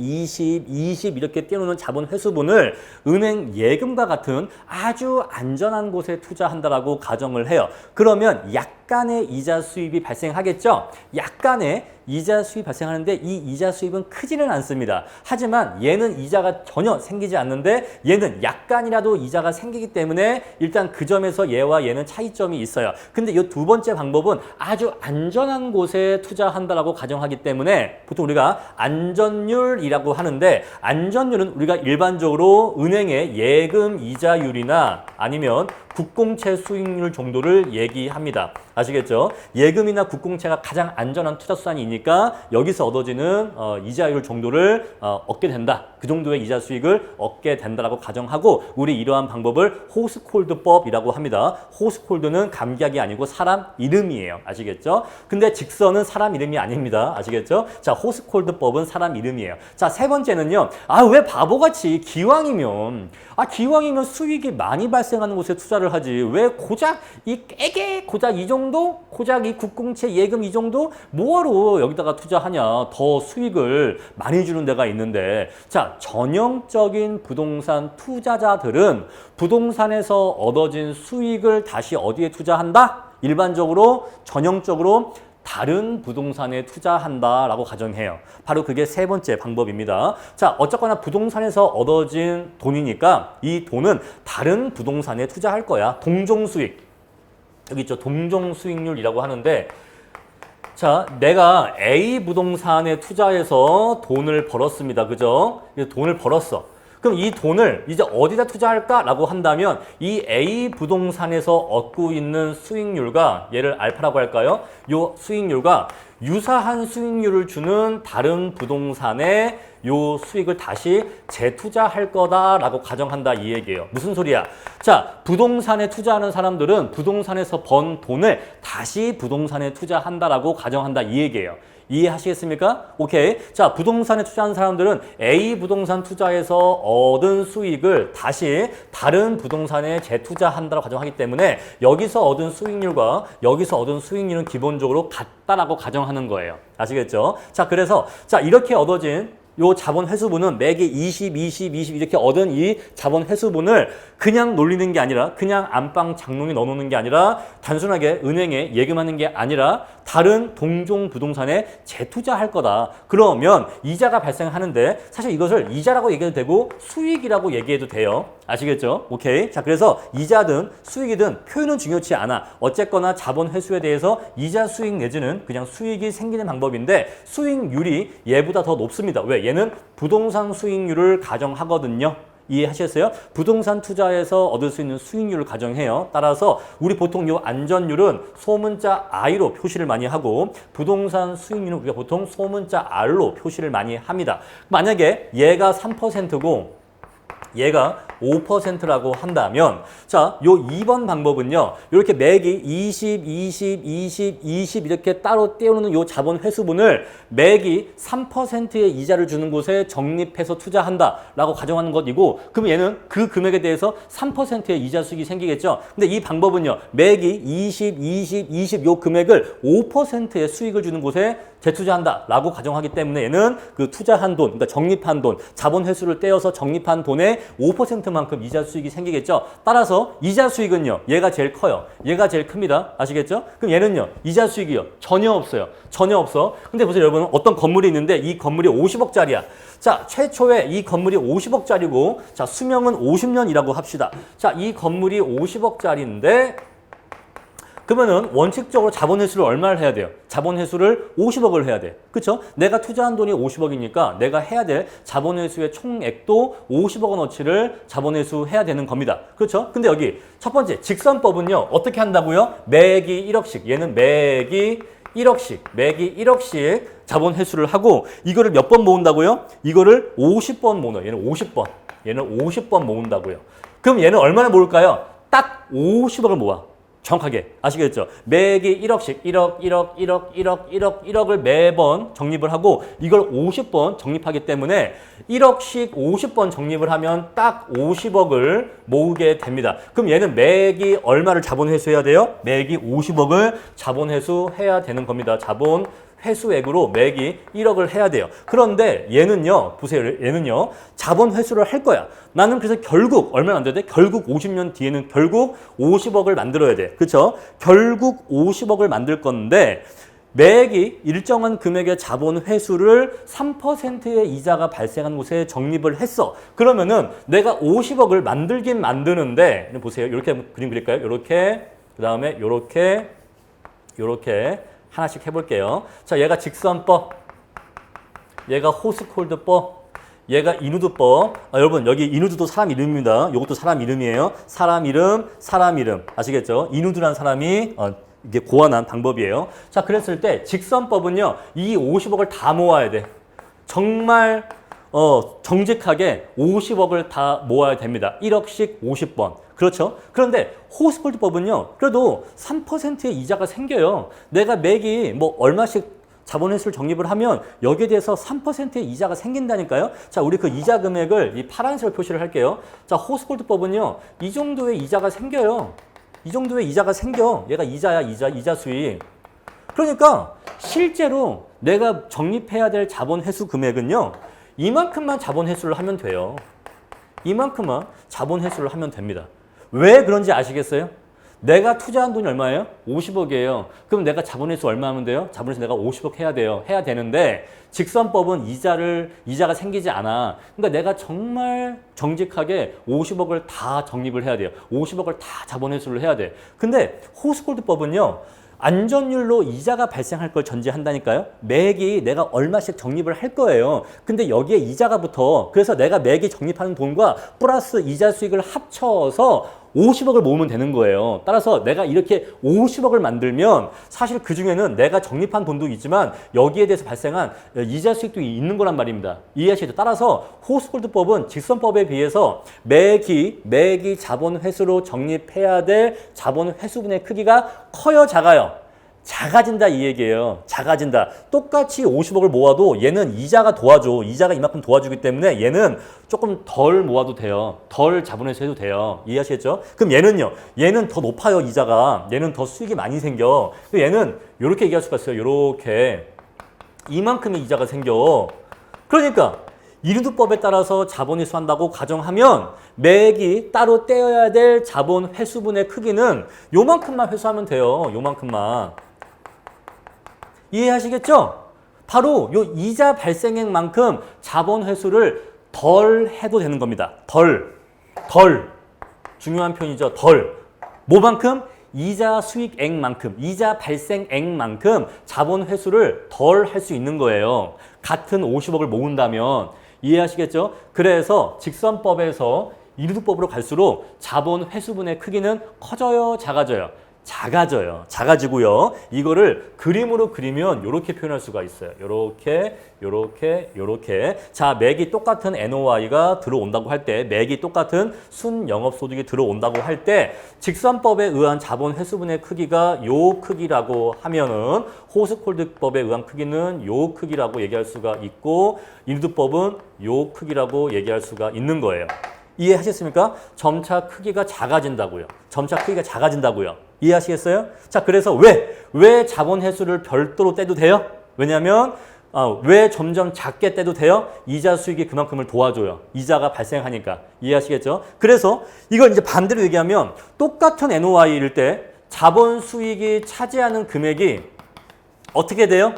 이렇게 떼어놓는 자본 회수분을 은행 예금과 같은 아주 안전한 곳에 투자한다라고 가정을 해요. 그러면 약간의 이자 수입이 발생하겠죠? 약간의 이자 수입이 발생하는데 이 이자 수입은 크지는 않습니다. 하지만 얘는 이자가 전혀 생기지 않는데 얘는 약간이라도 이자가 생기기 때문에 일단 그 점에서 얘와 얘는 차이점이 있어요. 근데 이 두 번째 방법은 아주 안전한 곳에 투자한다라고 가정하기 때문에 보통 우리가 안전율이라고 하는데 안전율은 우리가 일반적으로 은행의 예금 이자율이나 아니면 국공채 수익률 정도를 얘기합니다. 아시겠죠? 예금이나 국공채가 가장 안전한 투자 수단이니까 여기서 얻어지는 이자율 정도를 얻게 된다. 그 정도의 이자 수익을 얻게 된다라고 가정하고 우리 이러한 방법을 호스콜드법이라고 합니다. 호스콜드는 감기약이 아니고 사람 이름이에요. 아시겠죠? 근데 직선은 사람 이름이 아닙니다. 아시겠죠? 자, 호스콜드법은 사람 이름이에요. 자, 세 번째는요. 왜 바보같이 기왕이면 수익이 많이 발생하는 곳에 투자를 하지. 왜 고작 이 정도? 고작 이 국공채 예금 이 정도? 뭐하러 여기다가 투자하냐? 더 수익을 많이 주는 데가 있는데. 자, 전형적인 부동산 투자자들은 부동산에서 얻어진 수익을 다시 어디에 투자한다? 일반적으로 전형적으로 다른 부동산에 투자한다라고 가정해요. 바로 그게 세 번째 방법입니다. 자, 어쨌거나 부동산에서 얻어진 돈이니까 이 돈은 다른 부동산에 투자할 거야. 동종수익. 여기 있죠. 동종수익률이라고 하는데 자, 내가 A 부동산에 투자해서 돈을 벌었습니다. 그죠? 돈을 벌었어. 그럼 이 돈을 이제 어디다 투자할까라고 한다면 이 A 부동산에서 얻고 있는 수익률과 얘를 알파라고 할까요? 요 수익률과 유사한 수익률을 주는 다른 부동산에 요 수익을 다시 재투자할 거다라고 가정한다 이 얘기예요. 무슨 소리야? 자, 부동산에 투자하는 사람들은 부동산에서 번 돈을 다시 부동산에 투자한다라고 가정한다 이 얘기예요. 이해하시겠습니까? 오케이. 자, 부동산에 투자하는 사람들은 A 부동산 투자에서 얻은 수익을 다시 다른 부동산에 재투자한다고 가정하기 때문에 여기서 얻은 수익률과 여기서 얻은 수익률은 기본적으로 같다라고 가정하는 거예요. 아시겠죠? 자, 그래서 자, 이렇게 얻어진 요 자본 회수분은 매기 20, 20, 20 이렇게 얻은 이 자본 회수분을 그냥 놀리는 게 아니라 그냥 안방 장롱에 넣어놓는 게 아니라 단순하게 은행에 예금하는 게 아니라 다른 동종 부동산에 재투자할 거다. 그러면 이자가 발생하는데 사실 이것을 이자라고 얘기해도 되고 수익이라고 얘기해도 돼요. 아시겠죠? 오케이. 자, 그래서 이자든 수익이든 표현은 중요치 않아. 어쨌거나 자본 회수에 대해서 이자 수익 내지는 그냥 수익이 생기는 방법인데 수익률이 얘보다 더 높습니다. 왜? 얘는 부동산 수익률을 가정하거든요. 이해하셨어요? 부동산 투자에서 얻을 수 있는 수익률을 가정해요. 따라서 우리 보통 요 안전율은 소문자 I로 표시를 많이 하고 부동산 수익률은 우리가 보통 소문자 R로 표시를 많이 합니다. 만약에 얘가 3%고 얘가 5%라고 한다면 자, 요 2번 방법은요. 이렇게 매기 20, 20, 20, 20 이렇게 따로 떼어놓는 요 자본 회수분을 매기 3%의 이자를 주는 곳에 적립해서 투자한다라고 가정하는 것이고 그럼 얘는 그 금액에 대해서 3%의 이자 수익이 생기겠죠. 근데 이 방법은요. 매기 20, 20, 20 요 금액을 5%의 수익을 주는 곳에 재투자한다라고 가정하기 때문에 얘는 그 투자한 돈, 그러니까 적립한 돈, 자본 회수를 떼어서 적립한 돈의 5%만큼 이자 수익이 생기겠죠. 따라서 이자 수익은요. 얘가 제일 커요. 얘가 제일 큽니다. 아시겠죠? 그럼 얘는요. 이자 수익이요. 전혀 없어요. 전혀 없어. 근데 보세요 여러분. 어떤 건물이 있는데 이 건물이 50억짜리야. 자, 최초에 이 건물이 50억짜리고 자, 수명은 50년이라고 합시다. 자, 이 건물이 50억짜리인데 그러면은 원칙적으로 자본 회수를 얼마를 해야 돼요? 자본 회수를 50억을 해야 돼. 그렇죠? 내가 투자한 돈이 50억이니까 내가 해야 될 자본 회수의 총액도 50억 원어치를 자본 회수해야 되는 겁니다. 그렇죠? 근데 여기 첫 번째 직선법은요. 어떻게 한다고요? 매기 1억씩. 얘는 매기 1억씩. 매기 1억씩 자본 회수를 하고 이거를 몇 번 모은다고요? 이거를 50번 모으는. 얘는 50번. 얘는 50번 모은다고요. 그럼 얘는 얼마나 모을까요? 딱 50억을 모아. 정확하게 아시겠죠? 매기 1억씩 1억, 1억, 1억, 1억, 1억, 1억을 매번 적립을 하고 이걸 50번 적립하기 때문에 1억씩 50번 적립을 하면 딱 50억을 모으게 됩니다. 그럼 얘는 매기 얼마를 자본 회수해야 돼요? 매기 50억을 자본 회수해야 되는 겁니다. 자본 회수액으로 매기 1억을 해야 돼요. 그런데 얘는요, 보세요. 얘는요, 자본 회수를 할 거야. 나는 그래서 결국 얼마 만들어야 돼? 결국 50년 뒤에는 결국 50억을 만들어야 돼. 그렇죠? 결국 50억을 만들 건데 매기 일정한 금액의 자본 회수를 3%의 이자가 발생한 곳에 적립을 했어. 그러면은 내가 50억을 만들긴 만드는데 보세요. 이렇게 그림 그릴까요? 이렇게 그다음에 이렇게 하나씩 해볼게요. 자, 얘가 직선법, 얘가 호스콜드법, 얘가 이누드법. 여러분 여기 이누드도 사람 이름입니다. 이것도 사람 이름이에요. 사람 이름 아시겠죠? 이누드란 사람이 이게 고안한 방법이에요. 자, 그랬을 때 직선법은요. 이 50억을 다 모아야 돼. 정말 정직하게 50억을 다 모아야 됩니다. 1억씩 50번. 그렇죠? 그런데 호스콜드법은요. 그래도 3%의 이자가 생겨요. 내가 매기 뭐 얼마씩 자본 회수를 적립을 하면 여기에 대해서 3%의 이자가 생긴다니까요. 자, 우리 그 이자 금액을 이 파란색으로 표시를 할게요. 자, 호스콜드법은요. 이 정도의 이자가 생겨요. 이 정도의 이자가 생겨. 얘가 이자야, 이자 수익. 그러니까 실제로 내가 적립해야 될 자본 회수 금액은요. 이만큼만 자본 회수를 하면 돼요. 이만큼만 자본 회수를 하면 됩니다. 왜 그런지 아시겠어요? 내가 투자한 돈이 얼마예요? 50억이에요. 그럼 내가 자본 회수 얼마 하면 돼요? 자본 회수 내가 50억 해야 돼요. 해야 되는데 직선법은 이자가 생기지 않아. 그러니까 내가 정말 정직하게 50억을 다 적립을 해야 돼요. 50억을 다 자본 회수를 해야 돼. 근데 호스콜드법은요. 안전율로 이자가 발생할 걸 전제한다니까요. 매기 내가 얼마씩 적립을 할 거예요. 근데 여기에 이자가 붙어. 그래서 내가 매기 적립하는 돈과 플러스 이자 수익을 합쳐서 50억을 모으면 되는 거예요. 따라서 내가 이렇게 50억을 만들면 사실 그 중에는 내가 적립한 돈도 있지만 여기에 대해서 발생한 이자 수익도 있는 거란 말입니다. 이해하시죠? 따라서 호스콜드법은 직선법에 비해서 매기 자본 회수로 적립해야 될 자본 회수분의 크기가 커요, 작아요? 작아진다 이 얘기예요. 작아진다. 똑같이 50억을 모아도 얘는 이자가 도와줘. 이자가 이만큼 도와주기 때문에 얘는 조금 덜 모아도 돼요. 덜 자본회수 해도 돼요. 이해하시겠죠? 그럼 얘는요. 얘는 더 높아요, 이자가. 얘는 더 수익이 많이 생겨. 얘는 이렇게 얘기할 수가 있어요. 이렇게. 이만큼의 이자가 생겨. 그러니까 이르두법에 따라서 자본회수 한다고 가정하면 매액이 따로 떼어야 될 자본 회수분의 크기는 요만큼만 회수하면 돼요. 요만큼만. 이해하시겠죠? 바로 요 이자 발생액만큼 자본 회수를 덜 해도 되는 겁니다. 덜. 중요한 표현이죠. 덜. 뭐만큼? 이자 수익액만큼, 이자 발생액만큼 자본 회수를 덜 할 수 있는 거예요. 같은 50억을 모은다면. 이해하시겠죠? 그래서 직선법에서 이르두법으로 갈수록 자본 회수분의 크기는 커져요, 작아져요? 작아지고요. 이거를 그림으로 그리면 이렇게 표현할 수가 있어요. 요렇게. 자, 맥이 똑같은 NOI가 들어온다고 할 때, 맥이 똑같은 순영업소득이 들어온다고 할 때, 직선법에 의한 자본 회수분의 크기가 요 크기라고 하면은 호스콜드법에 의한 크기는 요 크기라고 얘기할 수가 있고, 이르두법은 요 크기라고 얘기할 수가 있는 거예요. 이해하셨습니까? 점차 크기가 작아진다고요. 이해하시겠어요? 자, 그래서 왜 자본 회수를 별도로 떼도 돼요? 왜냐하면 왜 점점 작게 떼도 돼요? 이자 수익이 그만큼을 도와줘요. 이자가 발생하니까. 이해하시겠죠? 그래서 이걸 이제 반대로 얘기하면 똑같은 NOI일 때 자본 수익이 차지하는 금액이 어떻게 돼요?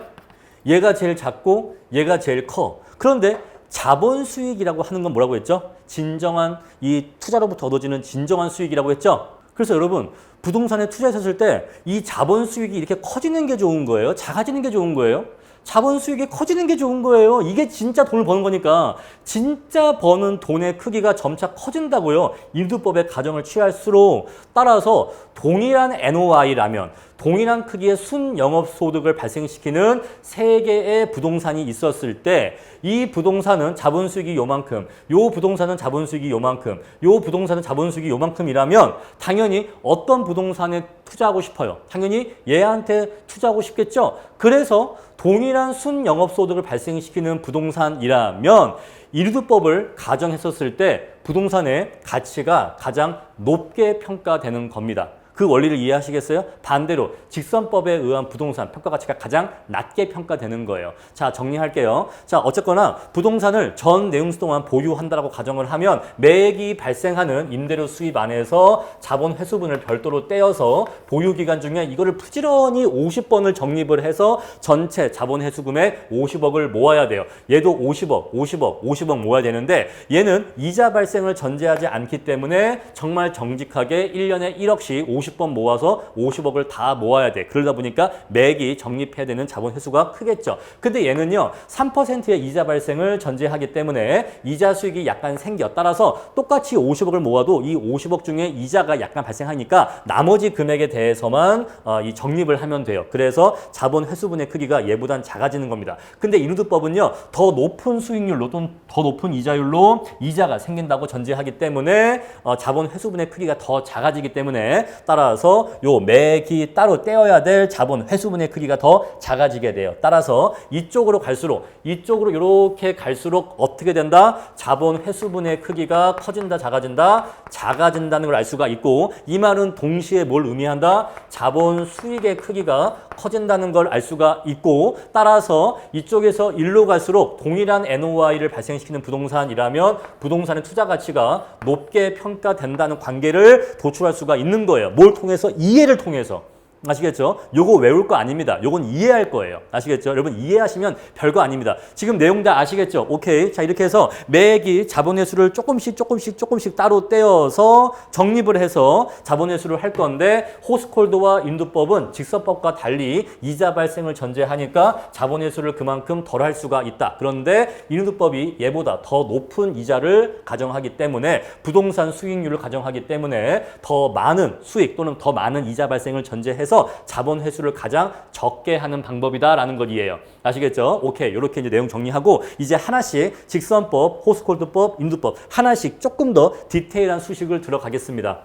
얘가 제일 작고 얘가 제일 커. 그런데 자본 수익이라고 하는 건 뭐라고 했죠? 진정한 이 투자로부터 얻어지는 진정한 수익이라고 했죠? 그래서 여러분 부동산에 투자했을 때 이 자본 수익이 이렇게 커지는 게 좋은 거예요? 작아지는 게 좋은 거예요? 자본 수익이 커지는 게 좋은 거예요. 이게 진짜 돈을 버는 거니까. 진짜 버는 돈의 크기가 점차 커진다고요. 이르두법의 가정을 취할수록 따라서 동일한 NOI라면 동일한 크기의 순영업소득을 발생시키는 세 개의 부동산이 있었을 때 이 부동산은 자본수익이 요만큼, 요 부동산은 자본수익이 요만큼, 요 부동산은 자본수익이 요만큼이라면 당연히 어떤 부동산에 투자하고 싶어요? 당연히 얘한테 투자하고 싶겠죠? 그래서 동일한 순영업소득을 발생시키는 부동산이라면 이르두법을 가정했었을 때 부동산의 가치가 가장 높게 평가되는 겁니다. 그 원리를 이해하시겠어요? 반대로 직선법에 의한 부동산 평가 가치가 가장 낮게 평가되는 거예요. 자, 정리할게요. 자, 어쨌거나 부동산을 전 내용수 동안 보유한다라고 가정을 하면 매액이 발생하는 임대료 수입 안에서 자본 회수분을 별도로 떼어서 보유 기간 중에 이거를 부지런히 50번을 적립을 해서 전체 자본 회수 금액 50억을 모아야 돼요. 얘도 50억 모아야 되는데 얘는 이자 발생을 전제하지 않기 때문에 정말 정직하게 1년에 1억씩 50번 모아서 50억을 다 모아야 돼. 그러다 보니까 매기 적립해야 되는 자본 회수가 크겠죠. 근데 얘는요 3%의 이자 발생을 전제하기 때문에 이자 수익이 약간 생겨. 따라서 똑같이 50억을 모아도 이 50억 중에 이자가 약간 발생하니까 나머지 금액에 대해서만 이 적립을 하면 돼요. 그래서 자본 회수분의 크기가 얘보단 작아지는 겁니다. 근데 이르두법은요 더 높은 수익률로 또는 더 높은 이자율로 이자가 생긴다고 전제하기 때문에 자본 회수분의 크기가 더 작아지기 때문에 따라서 요 매기 따로 떼어야 될 자본 회수분의 크기가 더 작아지게 돼요. 따라서 이쪽으로 갈수록 이쪽으로 이렇게 갈수록 어떻게 된다? 자본 회수분의 크기가 커진다, 작아진다? 작아진다는 걸 알 수가 있고 이 말은 동시에 뭘 의미한다? 자본 수익의 크기가 커진다는 걸 알 수가 있고 따라서 이쪽에서 일로 갈수록 동일한 NOI를 발생시키는 부동산이라면 부동산의 투자 가치가 높게 평가된다는 관계를 도출할 수가 있는 거예요. 뭘 통해서? 이해를 통해서. 아시겠죠? 요거 외울 거 아닙니다. 요건 이해할 거예요. 아시겠죠? 여러분 이해하시면 별거 아닙니다. 지금 내용 다 아시겠죠? 오케이. 자, 이렇게 해서 매기 자본회수를 조금씩 따로 떼어서 적립을 해서 자본회수를 할 건데 호스콜드와 인두법은 직선법과 달리 이자 발생을 전제하니까 자본회수를 그만큼 덜 할 수가 있다. 그런데 인두법이 얘보다 더 높은 이자를 가정하기 때문에 부동산 수익률을 가정하기 때문에 더 많은 수익 또는 더 많은 이자 발생을 전제해서 자본 회수를 가장 적게 하는 방법이다라는 걸 이해해요. 아시겠죠? 오케이. 이렇게 이제 내용 정리하고 이제 하나씩 직선법, 호스콜드법, 인두법 하나씩 조금 더 디테일한 수식을 들어가겠습니다.